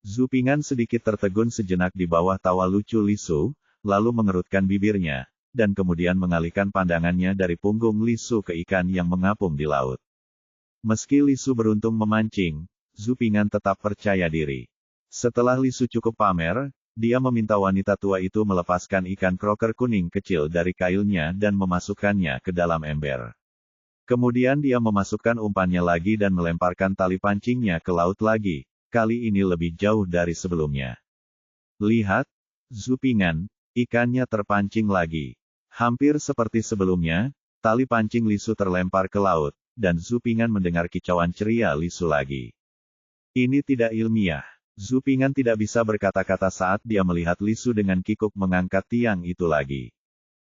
Zupingan sedikit tertegun sejenak di bawah tawa lucu Lisu, lalu mengerutkan bibirnya, dan kemudian mengalihkan pandangannya dari punggung Lisu ke ikan yang mengapung di laut. Meski Lisu beruntung memancing, Zupingan tetap percaya diri. Setelah Lisu cukup pamer, dia meminta wanita tua itu melepaskan ikan kroker kuning kecil dari kailnya dan memasukkannya ke dalam ember. Kemudian dia memasukkan umpannya lagi dan melemparkan tali pancingnya ke laut lagi, kali ini lebih jauh dari sebelumnya. Lihat, Zupingan, ikannya terpancing lagi. Hampir seperti sebelumnya, tali pancing Lisu terlempar ke laut, dan Zupingan mendengar kicauan ceria Lisu lagi. Ini tidak ilmiah. Zupingan tidak bisa berkata-kata saat dia melihat Lisu dengan kikuk mengangkat tiang itu lagi.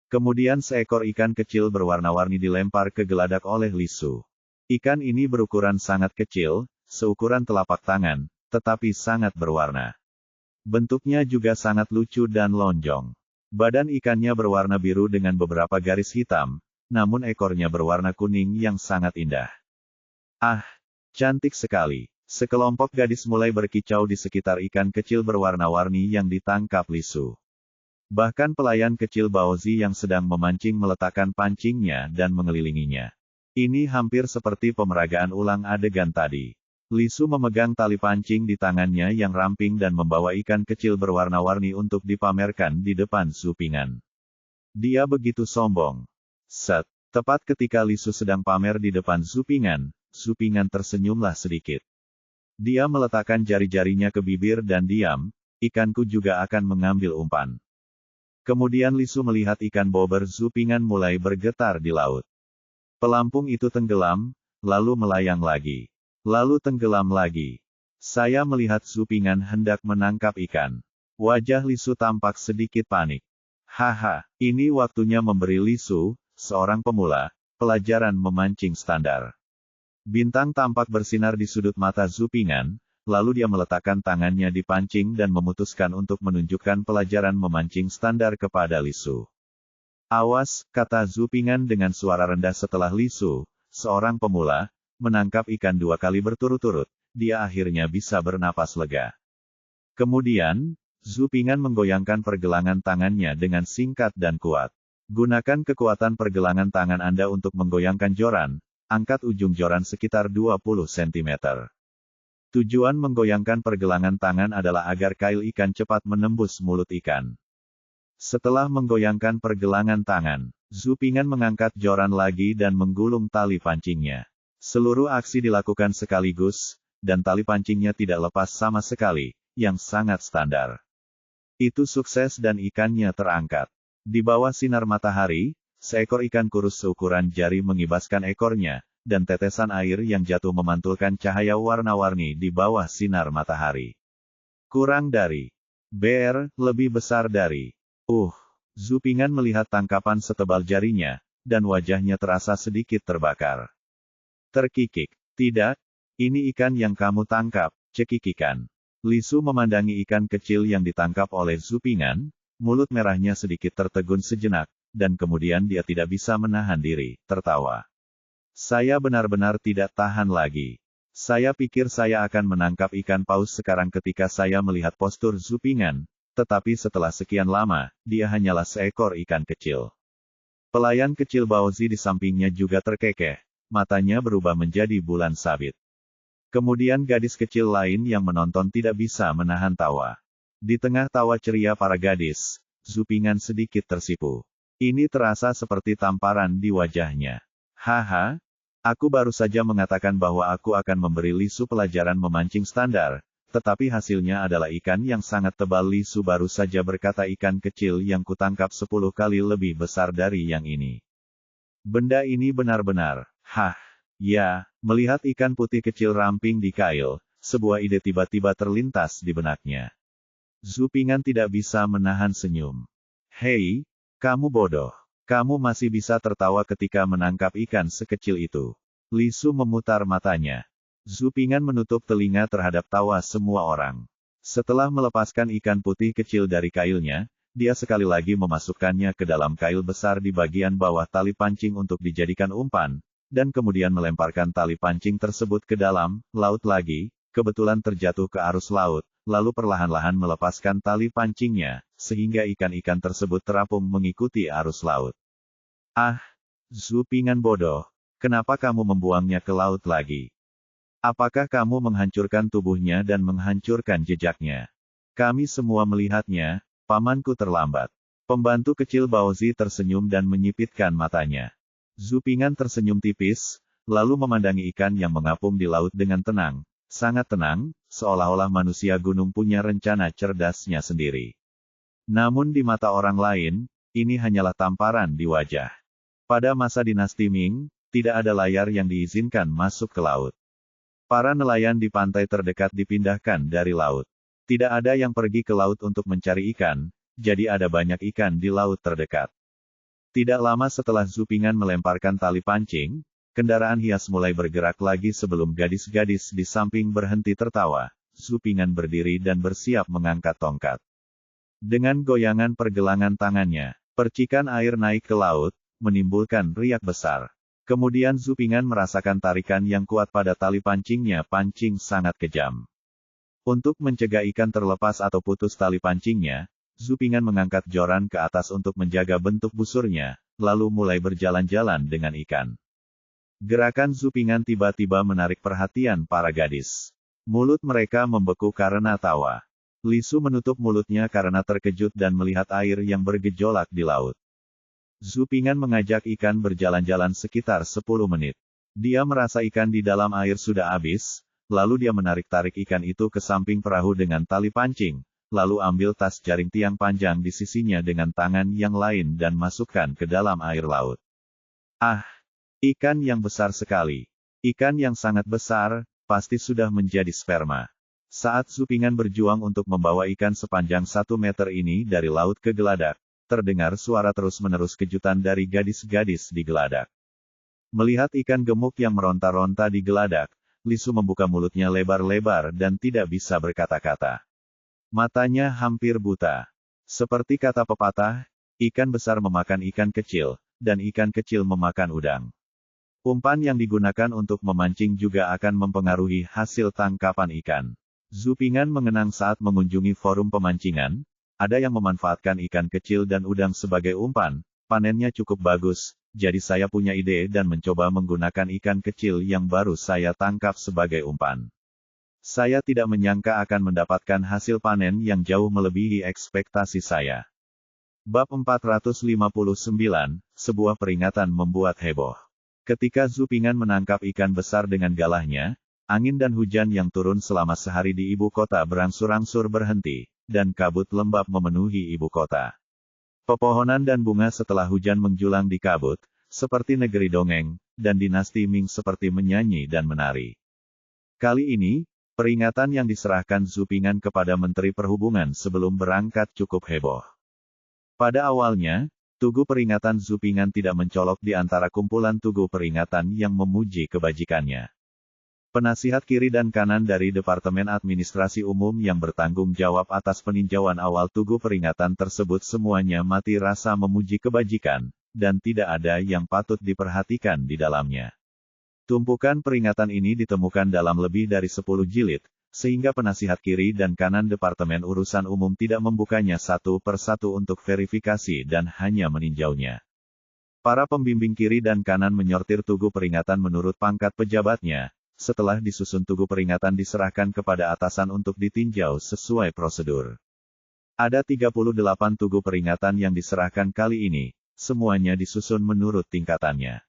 Kemudian seekor ikan kecil berwarna-warni dilempar ke geladak oleh Lisu. Ikan ini berukuran sangat kecil, seukuran telapak tangan, tetapi sangat berwarna. Bentuknya juga sangat lucu dan lonjong. Badan ikannya berwarna biru dengan beberapa garis hitam, namun ekornya berwarna kuning yang sangat indah. Ah, cantik sekali. Sekelompok gadis mulai berkicau di sekitar ikan kecil berwarna-warni yang ditangkap Lisu. Bahkan pelayan kecil Baozi yang sedang memancing meletakkan pancingnya dan mengelilinginya. Ini hampir seperti pemeragaan ulang adegan tadi. Lisu memegang tali pancing di tangannya yang ramping dan membawa ikan kecil berwarna-warni untuk dipamerkan di depan Zupingan. Dia begitu sombong. Tepat ketika Lisu sedang pamer di depan Zupingan, Zupingan tersenyumlah sedikit. Dia meletakkan jari-jarinya ke bibir dan diam, ikanku juga akan mengambil umpan. Kemudian Lisu melihat ikan bober Zupingan mulai bergetar di laut. Pelampung itu tenggelam, lalu melayang lagi. Lalu tenggelam lagi. Saya melihat Zupingan hendak menangkap ikan. Wajah Lisu tampak sedikit panik. Haha, ini waktunya memberi Lisu, seorang pemula, pelajaran memancing standar. Bintang tampak bersinar di sudut mata Zupingan, lalu dia meletakkan tangannya di pancing dan memutuskan untuk menunjukkan pelajaran memancing standar kepada Lisu. Awas, kata Zupingan dengan suara rendah setelah Lisu, seorang pemula, menangkap ikan 2 kali berturut-turut, dia akhirnya bisa bernapas lega. Kemudian, Zupingan menggoyangkan pergelangan tangannya dengan singkat dan kuat. Gunakan kekuatan pergelangan tangan Anda untuk menggoyangkan joran, angkat ujung joran sekitar 20 cm. Tujuan menggoyangkan pergelangan tangan adalah agar kail ikan cepat menembus mulut ikan. Setelah menggoyangkan pergelangan tangan, Zupingan mengangkat joran lagi dan menggulung tali pancingnya. Seluruh aksi dilakukan sekaligus, dan tali pancingnya tidak lepas sama sekali, yang sangat standar. Itu sukses dan ikannya terangkat. Di bawah sinar matahari, seekor ikan kurus seukuran jari mengibaskan ekornya, dan tetesan air yang jatuh memantulkan cahaya warna-warni di bawah sinar matahari. Kurang dari lebih besar dari. Zupingan melihat tangkapan setebal jarinya, dan wajahnya terasa sedikit terbakar. Terkikik. Tidak, ini ikan yang kamu tangkap, cekik ikan. Lisu memandangi ikan kecil yang ditangkap oleh Zupingan, mulut merahnya sedikit tertegun sejenak, dan kemudian dia tidak bisa menahan diri, tertawa. Saya benar-benar tidak tahan lagi. Saya pikir saya akan menangkap ikan paus sekarang ketika saya melihat postur Zupingan, tetapi setelah sekian lama, dia hanyalah seekor ikan kecil. Pelayan kecil Baozi di sampingnya juga terkekeh, matanya berubah menjadi bulan sabit. Kemudian gadis kecil lain yang menonton tidak bisa menahan tawa. Di tengah tawa ceria para gadis, Zupingan sedikit tersipu. Ini terasa seperti tamparan di wajahnya. Haha, aku baru saja mengatakan bahwa aku akan memberi Lisu pelajaran memancing standar, tetapi hasilnya adalah ikan yang sangat tebal. Lisu baru saja berkata ikan kecil yang kutangkap 10 kali lebih besar dari yang ini. Benda ini benar-benar, ya, melihat ikan putih kecil ramping di kail, sebuah ide tiba-tiba terlintas di benaknya. Zupingan tidak bisa menahan senyum. Hei, kamu bodoh. Kamu masih bisa tertawa ketika menangkap ikan sekecil itu. Lisu memutar matanya. Zupingan menutup telinga terhadap tawa semua orang. Setelah melepaskan ikan putih kecil dari kailnya, dia sekali lagi memasukkannya ke dalam kail besar di bagian bawah tali pancing untuk dijadikan umpan, dan kemudian melemparkan tali pancing tersebut ke dalam laut lagi, kebetulan terjatuh ke arus laut, lalu perlahan-lahan melepaskan tali pancingnya, sehingga ikan-ikan tersebut terapung mengikuti arus laut. Zupingan bodoh, kenapa kamu membuangnya ke laut lagi? Apakah kamu menghancurkan tubuhnya dan menghancurkan jejaknya? Kami semua melihatnya, pamanku terlambat. Pembantu kecil Baozi tersenyum dan menyipitkan matanya. Zupingan tersenyum tipis, lalu memandangi ikan yang mengapung di laut dengan tenang, sangat tenang, seolah-olah manusia gunung punya rencana cerdasnya sendiri. Namun di mata orang lain, ini hanyalah tamparan di wajah. Pada masa dinasti Ming, tidak ada layar yang diizinkan masuk ke laut. Para nelayan di pantai terdekat dipindahkan dari laut. Tidak ada yang pergi ke laut untuk mencari ikan, jadi ada banyak ikan di laut terdekat. Tidak lama setelah Zupingan melemparkan tali pancing, kendaraan hias mulai bergerak lagi sebelum gadis-gadis di samping berhenti tertawa. Zupingan berdiri dan bersiap mengangkat tongkat. Dengan goyangan pergelangan tangannya, percikan air naik ke laut, menimbulkan riak besar. Kemudian Zupingan merasakan tarikan yang kuat pada tali pancingnya. Pancing sangat kejam. Untuk mencegah ikan terlepas atau putus tali pancingnya, Zupingan mengangkat joran ke atas untuk menjaga bentuk busurnya, lalu mulai berjalan-jalan dengan ikan. Gerakan Zupingan tiba-tiba menarik perhatian para gadis. Mulut mereka membeku karena tawa. Lisu menutup mulutnya karena terkejut dan melihat air yang bergejolak di laut. Zupingan mengajak ikan berjalan-jalan sekitar 10 menit. Dia merasa ikan di dalam air sudah habis, lalu dia menarik-tarik ikan itu ke samping perahu dengan tali pancing, lalu ambil tas jaring tiang panjang di sisinya dengan tangan yang lain dan masukkan ke dalam air laut. Ah! Ikan yang besar sekali. Ikan yang sangat besar, pasti sudah menjadi sperma. Saat Zupingan berjuang untuk membawa ikan sepanjang 1 meter ini dari laut ke geladak, terdengar suara terus-menerus kejutan dari gadis-gadis di geladak. Melihat ikan gemuk yang meronta-ronta di geladak, Lisu membuka mulutnya lebar-lebar dan tidak bisa berkata-kata. Matanya hampir buta. Seperti kata pepatah, ikan besar memakan ikan kecil, dan ikan kecil memakan udang. Umpan yang digunakan untuk memancing juga akan mempengaruhi hasil tangkapan ikan. Zupingan mengenang saat mengunjungi forum pemancingan, ada yang memanfaatkan ikan kecil dan udang sebagai umpan, panennya cukup bagus, jadi saya punya ide dan mencoba menggunakan ikan kecil yang baru saya tangkap sebagai umpan. Saya tidak menyangka akan mendapatkan hasil panen yang jauh melebihi ekspektasi saya. Bab 459, sebuah peringatan membuat heboh. Ketika Zupingan menangkap ikan besar dengan galahnya, angin dan hujan yang turun selama sehari di ibu kota berangsur-angsur berhenti, dan kabut lembab memenuhi ibu kota. Pepohonan dan bunga setelah hujan menjulang di kabut, seperti negeri dongeng, dan dinasti Ming seperti menyanyi dan menari. Kali ini, peringatan yang diserahkan Zupingan kepada Menteri Perhubungan sebelum berangkat cukup heboh. Pada awalnya, tugu peringatan Zupingan tidak mencolok di antara kumpulan tugu peringatan yang memuji kebajikannya. Penasihat kiri dan kanan dari Departemen Administrasi Umum yang bertanggung jawab atas peninjauan awal tugu peringatan tersebut semuanya mati rasa memuji kebajikan, dan tidak ada yang patut diperhatikan di dalamnya. Tumpukan peringatan ini ditemukan dalam lebih dari 10 jilid, sehingga penasihat kiri dan kanan Departemen Urusan Umum tidak membukanya satu persatu untuk verifikasi dan hanya meninjaunya. Para pembimbing kiri dan kanan menyortir tugu peringatan menurut pangkat pejabatnya. Setelah disusun tugu peringatan diserahkan kepada atasan untuk ditinjau sesuai prosedur. Ada 38 tugu peringatan yang diserahkan kali ini, semuanya disusun menurut tingkatannya.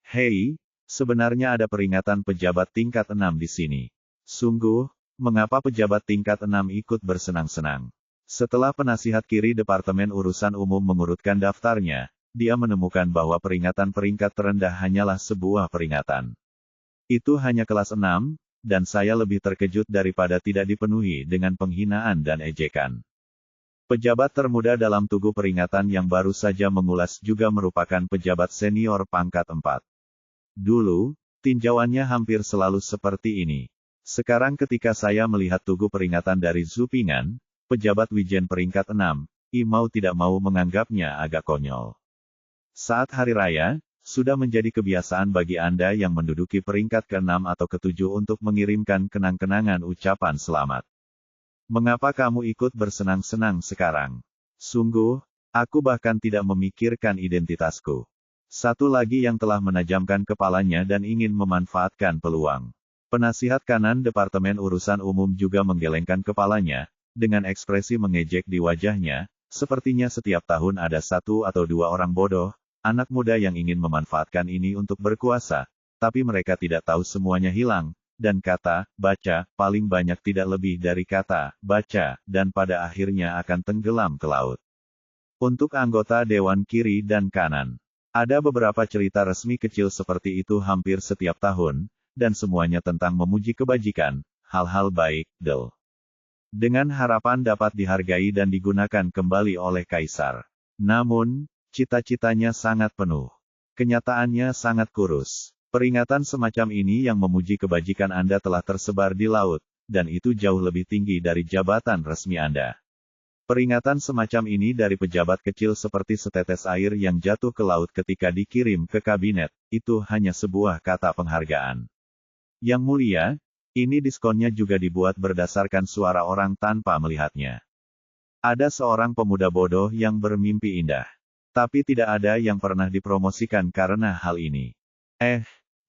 Hei, sebenarnya ada peringatan pejabat tingkat 6 di sini. Sungguh, mengapa pejabat tingkat 6 ikut bersenang-senang? Setelah penasihat kiri Departemen Urusan Umum mengurutkan daftarnya, dia menemukan bahwa peringatan peringkat terendah hanyalah sebuah peringatan. Itu hanya kelas 6, dan saya lebih terkejut daripada tidak dipenuhi dengan penghinaan dan ejekan. Pejabat termuda dalam tugu peringatan yang baru saja mengulas juga merupakan pejabat senior pangkat 4. Dulu, tinjauannya hampir selalu seperti ini. Sekarang ketika saya melihat tugu peringatan dari Zupingan, pejabat wijen peringkat 6, mau tidak mau menganggapnya agak konyol. Saat hari raya, sudah menjadi kebiasaan bagi Anda yang menduduki peringkat ke-6 atau ke-7 untuk mengirimkan kenang-kenangan ucapan selamat. Mengapa kamu ikut bersenang-senang sekarang? Sungguh, aku bahkan tidak memikirkan identitasku. Satu lagi yang telah menajamkan kepalanya dan ingin memanfaatkan peluang. Penasihat kanan Departemen Urusan Umum juga menggelengkan kepalanya, dengan ekspresi mengejek di wajahnya, sepertinya setiap tahun ada 1 atau 2 orang bodoh, anak muda yang ingin memanfaatkan ini untuk berkuasa, tapi mereka tidak tahu semuanya hilang, dan kata, baca, paling banyak tidak lebih dari kata, baca, dan pada akhirnya akan tenggelam ke laut. Untuk anggota Dewan Kiri dan Kanan, ada beberapa cerita resmi kecil seperti itu hampir setiap tahun, dan semuanya tentang memuji kebajikan, hal-hal baik, dengan harapan dapat dihargai dan digunakan kembali oleh Kaisar. Namun, cita-citanya sangat penuh. Kenyataannya sangat kurus. Peringatan semacam ini yang memuji kebajikan Anda telah tersebar di laut, dan itu jauh lebih tinggi dari jabatan resmi Anda. Peringatan semacam ini dari pejabat kecil seperti setetes air yang jatuh ke laut ketika dikirim ke kabinet, itu hanya sebuah kata penghargaan. Yang mulia, ini diskonnya juga dibuat berdasarkan suara orang tanpa melihatnya. Ada seorang pemuda bodoh yang bermimpi indah. Tapi tidak ada yang pernah dipromosikan karena hal ini.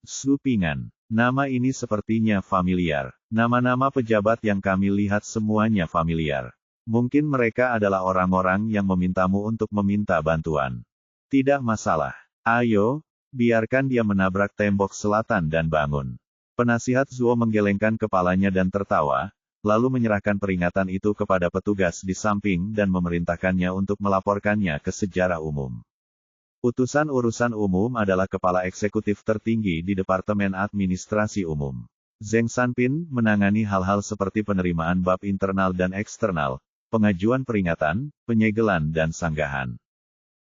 Zupingan. Nama ini sepertinya familiar. Nama-nama pejabat yang kami lihat semuanya familiar. Mungkin mereka adalah orang-orang yang memintamu untuk meminta bantuan. Tidak masalah. Ayo, biarkan dia menabrak tembok selatan dan bangun. Penasihat Zuo menggelengkan kepalanya dan tertawa, lalu menyerahkan peringatan itu kepada petugas di samping dan memerintahkannya untuk melaporkannya ke sejarah umum. Utusan Urusan Umum adalah kepala eksekutif tertinggi di Departemen Administrasi Umum. Zheng Sanpin menangani hal-hal seperti penerimaan bab internal dan eksternal, pengajuan peringatan, penyegelan dan sanggahan.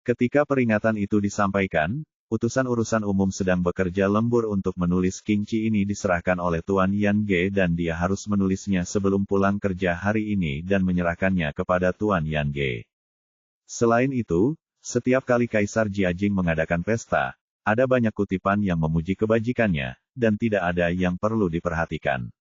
Ketika peringatan itu disampaikan, Utusan Urusan Umum sedang bekerja lembur untuk menulis Qingci ini diserahkan oleh Tuan Yan Ge dan dia harus menulisnya sebelum pulang kerja hari ini dan menyerahkannya kepada Tuan Yan Ge. Selain itu, setiap kali Kaisar Jiajing mengadakan pesta, ada banyak kutipan yang memuji kebajikannya, dan tidak ada yang perlu diperhatikan.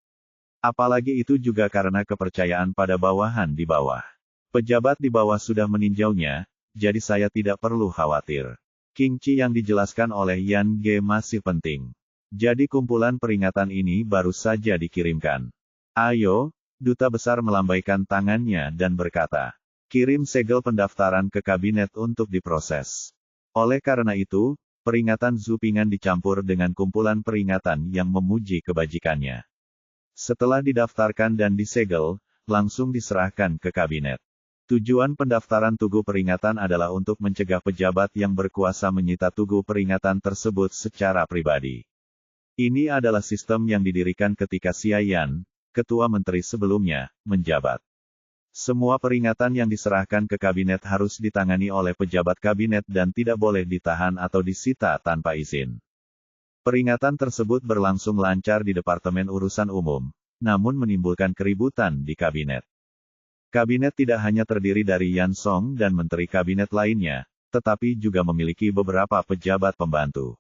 Apalagi itu juga karena kepercayaan pada bawahan di bawah. Pejabat di bawah sudah meninjaunya, jadi saya tidak perlu khawatir. Qingci yang dijelaskan oleh Yan Ge masih penting. Jadi kumpulan peringatan ini baru saja dikirimkan. Ayo, Duta Besar melambaikan tangannya dan berkata, kirim segel pendaftaran ke kabinet untuk diproses. Oleh karena itu, peringatan Zupingan dicampur dengan kumpulan peringatan yang memuji kebajikannya. Setelah didaftarkan dan disegel, langsung diserahkan ke kabinet. Tujuan pendaftaran tugu peringatan adalah untuk mencegah pejabat yang berkuasa menyita tugu peringatan tersebut secara pribadi. Ini adalah sistem yang didirikan ketika Xia Yan, ketua menteri sebelumnya, menjabat. Semua peringatan yang diserahkan ke kabinet harus ditangani oleh pejabat kabinet dan tidak boleh ditahan atau disita tanpa izin. Peringatan tersebut berlangsung lancar di Departemen Urusan Umum, namun menimbulkan keributan di kabinet. Kabinet tidak hanya terdiri dari Yan Song dan menteri kabinet lainnya, tetapi juga memiliki beberapa pejabat pembantu.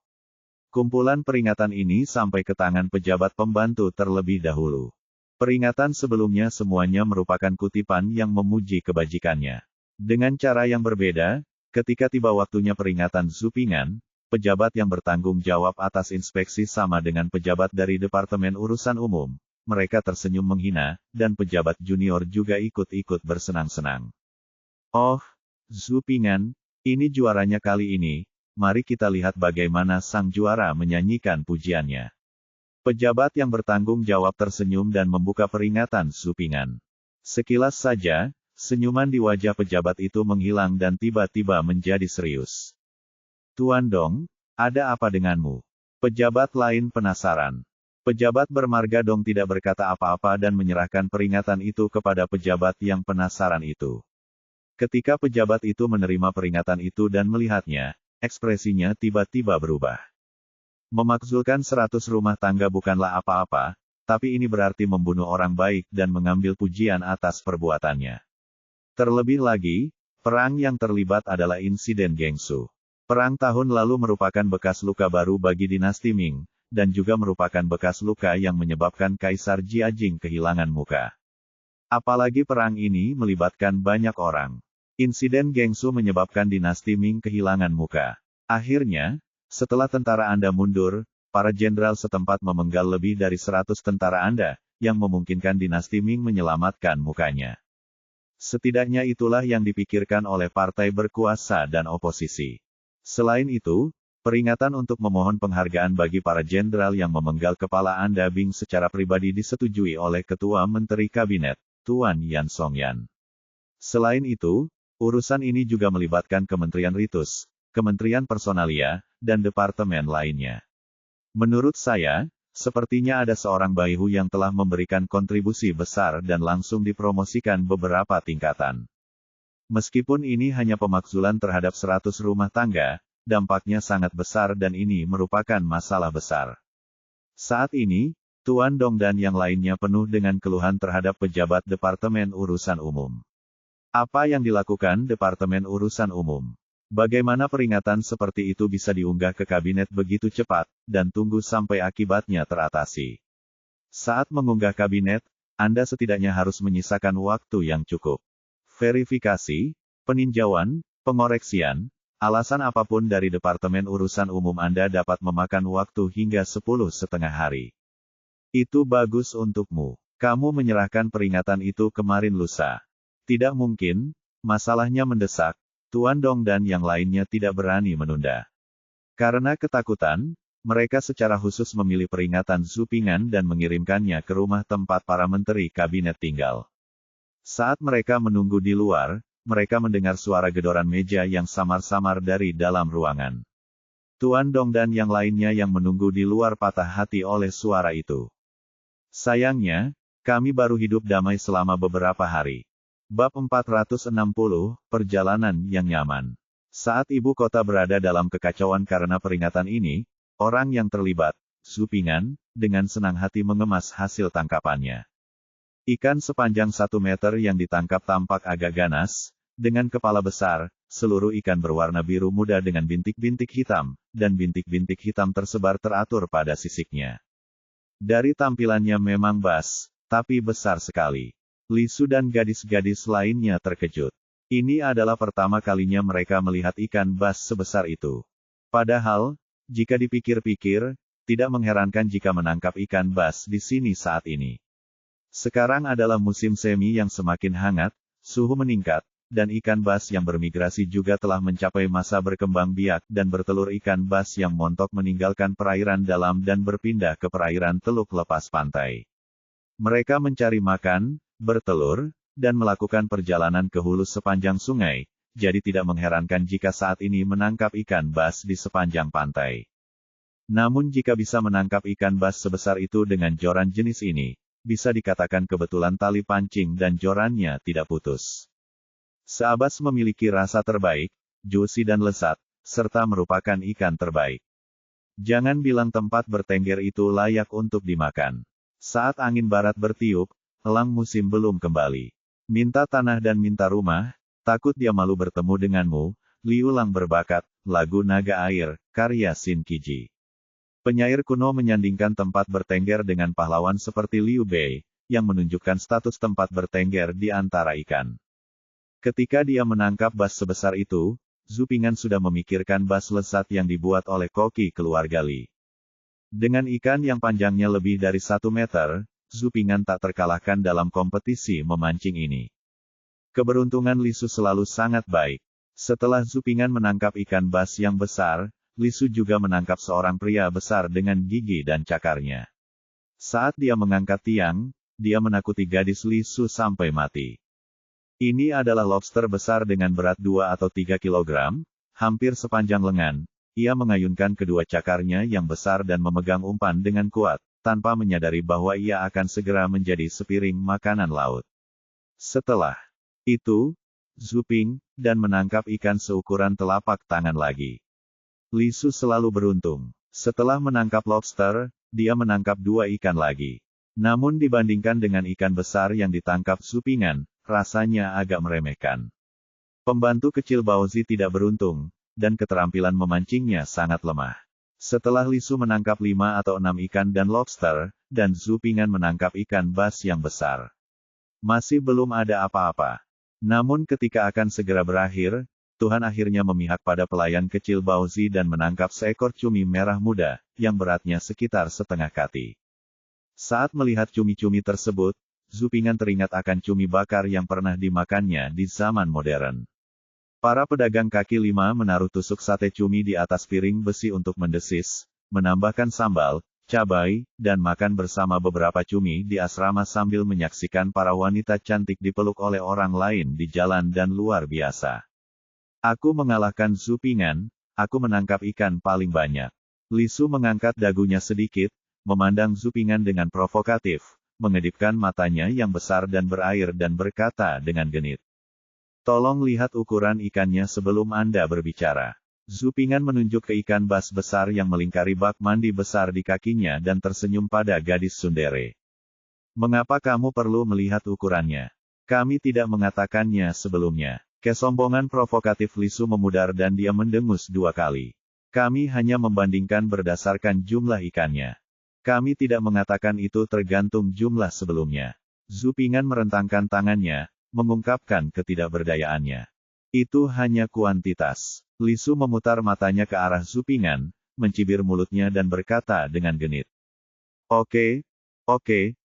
Kumpulan peringatan ini sampai ke tangan pejabat pembantu terlebih dahulu. Peringatan sebelumnya semuanya merupakan kutipan yang memuji kebajikannya. Dengan cara yang berbeda, ketika tiba waktunya peringatan Zupingan, pejabat yang bertanggung jawab atas inspeksi sama dengan pejabat dari Departemen Urusan Umum. Mereka tersenyum menghina, dan pejabat junior juga ikut-ikut bersenang-senang. Oh, Zupingan, ini juaranya kali ini, mari kita lihat bagaimana sang juara menyanyikan pujiannya. Pejabat yang bertanggung jawab tersenyum dan membuka peringatan Zupingan. Sekilas saja, senyuman di wajah pejabat itu menghilang dan tiba-tiba menjadi serius. Tuan Dong, ada apa denganmu? Pejabat lain penasaran. Pejabat bermarga Dong tidak berkata apa-apa dan menyerahkan peringatan itu kepada pejabat yang penasaran itu. Ketika pejabat itu menerima peringatan itu dan melihatnya, ekspresinya tiba-tiba berubah. Memakzulkan 100 rumah tangga bukanlah apa-apa, tapi ini berarti membunuh orang baik dan mengambil pujian atas perbuatannya. Terlebih lagi, perang yang terlibat adalah insiden Gengsu. Perang tahun lalu merupakan bekas luka baru bagi dinasti Ming, dan juga merupakan bekas luka yang menyebabkan Kaisar Jiajing kehilangan muka. Apalagi perang ini melibatkan banyak orang. Insiden Gengsu menyebabkan dinasti Ming kehilangan muka. Akhirnya, setelah tentara Anda mundur, para jenderal setempat memenggal lebih dari 100 tentara Anda, yang memungkinkan dinasti Ming menyelamatkan mukanya. Setidaknya itulah yang dipikirkan oleh partai berkuasa dan oposisi. Selain itu, peringatan untuk memohon penghargaan bagi para jenderal yang memenggal kepala Anda Bing secara pribadi disetujui oleh Ketua Menteri Kabinet, Tuan Yan Songyan. Selain itu, urusan ini juga melibatkan Kementerian Ritus, Kementerian Personalia, dan departemen lainnya. Menurut saya, sepertinya ada seorang Baihu yang telah memberikan kontribusi besar dan langsung dipromosikan beberapa tingkatan. Meskipun ini hanya pemakzulan terhadap 100 rumah tangga, dampaknya sangat besar dan ini merupakan masalah besar. Saat ini, Tuan Dong dan yang lainnya penuh dengan keluhan terhadap pejabat Departemen Urusan Umum. Apa yang dilakukan Departemen Urusan Umum? Bagaimana peringatan seperti itu bisa diunggah ke kabinet begitu cepat, dan tunggu sampai akibatnya teratasi? Saat mengunggah kabinet, Anda setidaknya harus menyisakan waktu yang cukup. Verifikasi, peninjauan, pengoreksian, alasan apapun dari Departemen Urusan Umum Anda dapat memakan waktu hingga 10,5 hari. Itu bagus untukmu. Kamu menyerahkan peringatan itu kemarin lusa. Tidak mungkin, masalahnya mendesak, Tuan Dong dan yang lainnya tidak berani menunda. Karena ketakutan, mereka secara khusus memilih peringatan Zhu Ping'an dan mengirimkannya ke rumah tempat para menteri kabinet tinggal. Saat mereka menunggu di luar, mereka mendengar suara gedoran meja yang samar-samar dari dalam ruangan. Tuan Dong dan yang lainnya yang menunggu di luar patah hati oleh suara itu. Sayangnya, kami baru hidup damai selama beberapa hari. Bab 460, Perjalanan yang Nyaman. Saat ibu kota berada dalam kekacauan karena peringatan ini, orang yang terlibat, Zhu Ping'an, dengan senang hati mengemas hasil tangkapannya. Ikan sepanjang 1 meter yang ditangkap tampak agak ganas, dengan kepala besar, seluruh ikan berwarna biru muda dengan bintik-bintik hitam, dan bintik-bintik hitam tersebar teratur pada sisiknya. Dari tampilannya memang bas, tapi besar sekali. Li Su dan gadis-gadis lainnya terkejut. Ini adalah pertama kalinya mereka melihat ikan bas sebesar itu. Padahal, jika dipikir-pikir, tidak mengherankan jika menangkap ikan bas di sini saat ini. Sekarang adalah musim semi yang semakin hangat, suhu meningkat, dan ikan bas yang bermigrasi juga telah mencapai masa berkembang biak dan bertelur. Ikan bas yang montok meninggalkan perairan dalam dan berpindah ke perairan teluk lepas pantai. Mereka mencari makan, bertelur, dan melakukan perjalanan ke hulu sepanjang sungai, jadi tidak mengherankan jika saat ini menangkap ikan bas di sepanjang pantai. Namun jika bisa menangkap ikan bas sebesar itu dengan joran jenis ini, bisa dikatakan kebetulan tali pancing dan jorannya tidak putus. Seabas memiliki rasa terbaik, juicy dan lezat, serta merupakan ikan terbaik. Jangan bilang tempat bertengger itu layak untuk dimakan. Saat angin barat bertiup, elang musim belum kembali. Minta tanah dan minta rumah, takut dia malu bertemu denganmu. Liu Lang berbakat, lagu Naga Air, karya Sin Qiji. Penyair kuno menyandingkan tempat bertengger dengan pahlawan seperti Liu Bei, yang menunjukkan status tempat bertengger di antara ikan. Ketika dia menangkap bas sebesar itu, Zhu Ping'an sudah memikirkan bas lezat yang dibuat oleh koki keluarga Li. Dengan ikan yang panjangnya lebih dari 1 meter, Zhu Ping'an tak terkalahkan dalam kompetisi memancing ini. Keberuntungan Li Su selalu sangat baik. Setelah Zhu Ping'an menangkap ikan bas yang besar, Li Su juga menangkap seorang pria besar dengan gigi dan cakarnya. Saat dia mengangkat tiang, dia menakuti gadis Li Su sampai mati. Ini adalah lobster besar dengan berat 2 atau 3 kilogram, hampir sepanjang lengan. Ia mengayunkan kedua cakarnya yang besar dan memegang umpan dengan kuat, tanpa menyadari bahwa ia akan segera menjadi sepiring makanan laut. Setelah itu, Zhu Ping, dan menangkap ikan seukuran telapak tangan lagi. Li Su selalu beruntung. Setelah menangkap lobster, dia menangkap 2 ikan lagi. Namun dibandingkan dengan ikan besar yang ditangkap Zhu Ping'an, rasanya agak meremehkan. Pembantu kecil Baozi tidak beruntung, dan keterampilan memancingnya sangat lemah. Setelah Li Su menangkap 5 atau 6 ikan dan lobster, dan Zhu Ping'an menangkap ikan bas yang besar. Masih belum ada apa-apa. Namun ketika akan segera berakhir, Tuhan akhirnya memihak pada pelayan kecil Baozi dan menangkap seekor cumi merah muda, yang beratnya sekitar setengah kati. Saat melihat cumi-cumi tersebut, Zhu Ping'an teringat akan cumi bakar yang pernah dimakannya di zaman modern. Para pedagang kaki 5 menaruh tusuk sate cumi di atas piring besi untuk mendesis, menambahkan sambal, cabai, dan makan bersama beberapa cumi di asrama sambil menyaksikan para wanita cantik dipeluk oleh orang lain di jalan dan luar biasa. Aku mengalahkan Zhu Ping'an, aku menangkap ikan paling banyak. Li Su mengangkat dagunya sedikit, memandang Zhu Ping'an dengan provokatif, mengedipkan matanya yang besar dan berair dan berkata dengan genit. Tolong lihat ukuran ikannya sebelum Anda berbicara. Zhu Ping'an menunjuk ke ikan bas besar yang melingkari bak mandi besar di kakinya dan tersenyum pada gadis tsundere. Mengapa kamu perlu melihat ukurannya? Kami tidak mengatakannya sebelumnya. Kesombongan provokatif Li Su memudar dan dia mendengus 2 kali. Kami hanya membandingkan berdasarkan jumlah ikannya. Kami tidak mengatakan itu tergantung jumlah sebelumnya. Zhu Ping'an merentangkan tangannya, mengungkapkan ketidakberdayaannya. Itu hanya kuantitas. Li Su memutar matanya ke arah Zhu Ping'an, mencibir mulutnya dan berkata dengan genit. Oke,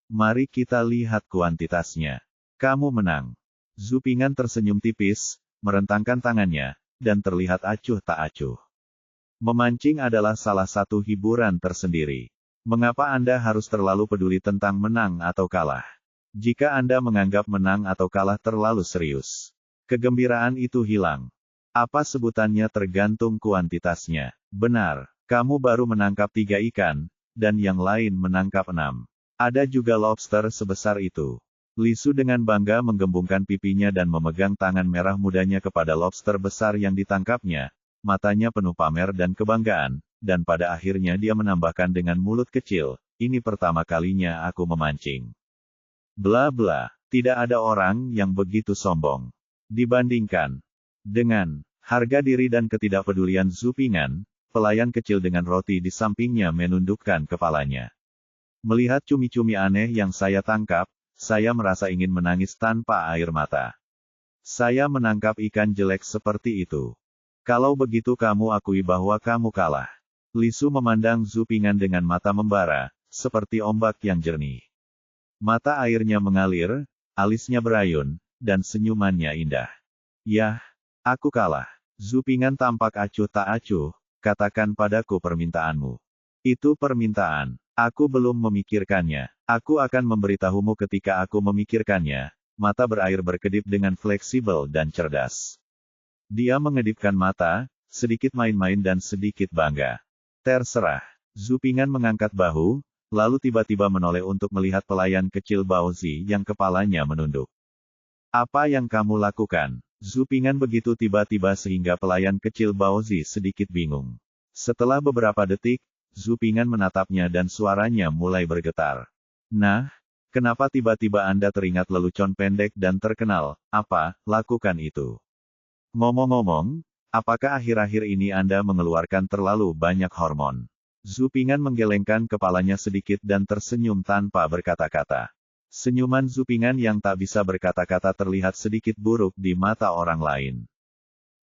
mari kita lihat kuantitasnya. Kamu menang. Zhu Ping'an tersenyum tipis, merentangkan tangannya, dan terlihat acuh tak acuh. Memancing adalah salah satu hiburan tersendiri. Mengapa Anda harus terlalu peduli tentang menang atau kalah? Jika Anda menganggap menang atau kalah terlalu serius, kegembiraan itu hilang. Apa sebutannya tergantung kuantitasnya. Benar, kamu baru menangkap 3 ikan, dan yang lain menangkap 6. Ada juga lobster sebesar itu. Li Su dengan bangga menggembungkan pipinya dan memegang tangan merah mudanya kepada lobster besar yang ditangkapnya. Matanya penuh pamer dan kebanggaan, dan pada akhirnya dia menambahkan dengan mulut kecil, ini pertama kalinya aku memancing. Bla bla, tidak ada orang yang begitu sombong. Dibandingkan dengan harga diri dan ketidakpedulian Zhu Ping'an, pelayan kecil dengan roti di sampingnya menundukkan kepalanya. Melihat cumi-cumi aneh yang saya tangkap, saya merasa ingin menangis tanpa air mata. Saya menangkap ikan jelek seperti itu. Kalau begitu kamu akui bahwa kamu kalah. Li Su memandang Zhu Ping'an dengan mata membara, seperti ombak yang jernih. Mata airnya mengalir, alisnya berayun, dan senyumannya indah. Yah, aku kalah. Zhu Ping'an tampak acuh tak acuh, katakan padaku permintaanmu. Itu permintaan. Aku belum memikirkannya. Aku akan memberitahumu ketika aku memikirkannya. Mata berair berkedip dengan fleksibel dan cerdas. Dia mengedipkan mata, sedikit main-main dan sedikit bangga. Terserah. Zhu Ping'an mengangkat bahu, lalu tiba-tiba menoleh untuk melihat pelayan kecil Baozi yang kepalanya menunduk. Apa yang kamu lakukan? Zhu Ping'an begitu tiba-tiba sehingga pelayan kecil Baozi sedikit bingung. Setelah beberapa detik, Zhu Ping'an menatapnya dan suaranya mulai bergetar. Nah, kenapa tiba-tiba Anda teringat lelucon pendek dan terkenal? Apa, lakukan itu. Ngomong-ngomong, apakah akhir-akhir ini Anda mengeluarkan terlalu banyak hormon? Zhu Ping'an menggelengkan kepalanya sedikit dan tersenyum tanpa berkata-kata. Senyuman Zhu Ping'an yang tak bisa berkata-kata terlihat sedikit buruk di mata orang lain.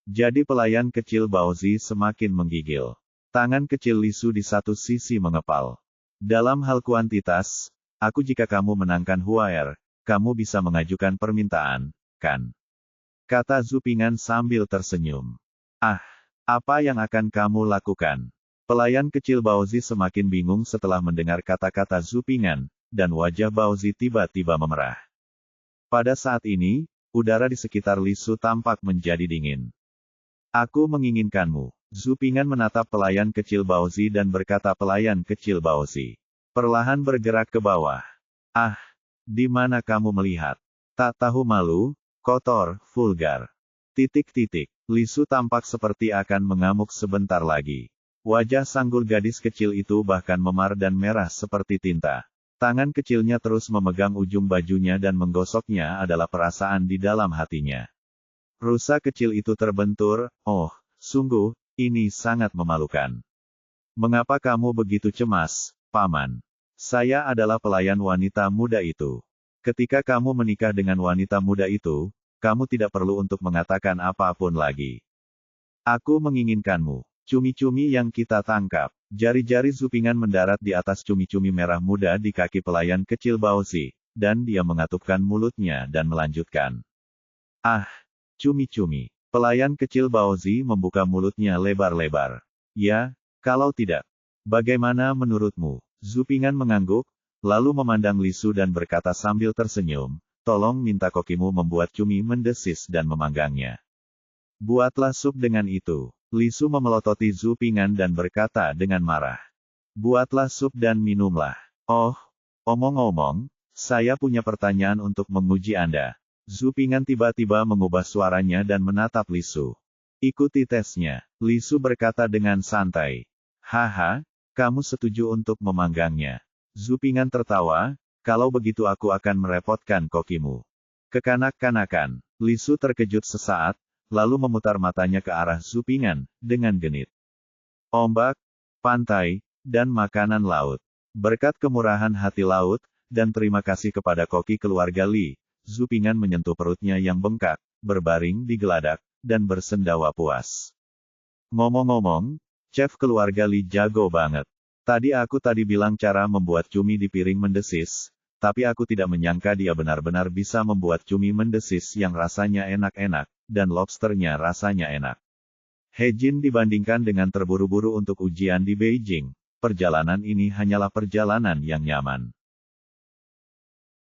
Jadi pelayan kecil Baozi semakin menggigil. Tangan kecil Li Su di satu sisi mengepal. Dalam hal kuantitas, jika kamu menangkan Huaer, kamu bisa mengajukan permintaan, kan? Kata Zhu Ping'an sambil tersenyum. Ah, apa yang akan kamu lakukan? Pelayan kecil Baozi semakin bingung setelah mendengar kata-kata Zhu Ping'an, dan wajah Baozi tiba-tiba memerah. Pada saat ini, udara di sekitar Li Su tampak menjadi dingin. Aku menginginkanmu. Zhu Ping'an menatap pelayan kecil Baozi dan berkata pelayan kecil Baozi. Perlahan bergerak ke bawah. Ah, di mana kamu melihat? Tak tahu malu, kotor, vulgar. Titik-titik. Li Su tampak seperti akan mengamuk sebentar lagi. Wajah sanggul gadis kecil itu bahkan memar dan merah seperti tinta. Tangan kecilnya terus memegang ujung bajunya dan menggosoknya adalah perasaan di dalam hatinya. Rusa kecil itu terbentur, oh, sungguh, ini sangat memalukan. Mengapa kamu begitu cemas, Paman? Saya adalah pelayan wanita muda itu. Ketika kamu menikah dengan wanita muda itu, kamu tidak perlu untuk mengatakan apapun lagi. Aku menginginkanmu. Cumi-cumi yang kita tangkap. Jari-jari Zhu Ping'an mendarat di atas cumi-cumi merah muda di kaki pelayan kecil Baozi, dan dia mengatupkan mulutnya dan melanjutkan. Ah, cumi-cumi. Pelayan kecil Baozi membuka mulutnya lebar-lebar. Ya, kalau tidak. Bagaimana menurutmu? Zhu Ping'an mengangguk, lalu memandang Li Su dan berkata sambil tersenyum, tolong minta kokimu membuat cumi mendesis dan memanggangnya. Buatlah sup dengan itu. Li Su memelototi Zhu Ping'an dan berkata dengan marah. Buatlah sup dan minumlah. Oh, omong-omong, saya punya pertanyaan untuk menguji Anda. Zhu Ping'an tiba-tiba mengubah suaranya dan menatap Li Su. Ikuti tesnya. Li Su berkata dengan santai. Haha, kamu setuju untuk memanggangnya. Zhu Ping'an tertawa, kalau begitu aku akan merepotkan kokimu. Kekanak-kanakan. Li Su terkejut sesaat, lalu memutar matanya ke arah Zhu Ping'an, dengan genit. Ombak, pantai, dan makanan laut. Berkat kemurahan hati laut, dan terima kasih kepada koki keluarga Li, Zhu Ping'an menyentuh perutnya yang bengkak, berbaring di geladak, dan bersendawa puas. Ngomong-ngomong, chef keluarga Li jago banget. Aku tadi bilang cara membuat cumi di piring mendesis, tapi aku tidak menyangka dia benar-benar bisa membuat cumi mendesis yang rasanya enak-enak, dan lobsternya rasanya enak. He Jin dibandingkan dengan terburu-buru untuk ujian di Beijing. Perjalanan ini hanyalah perjalanan yang nyaman.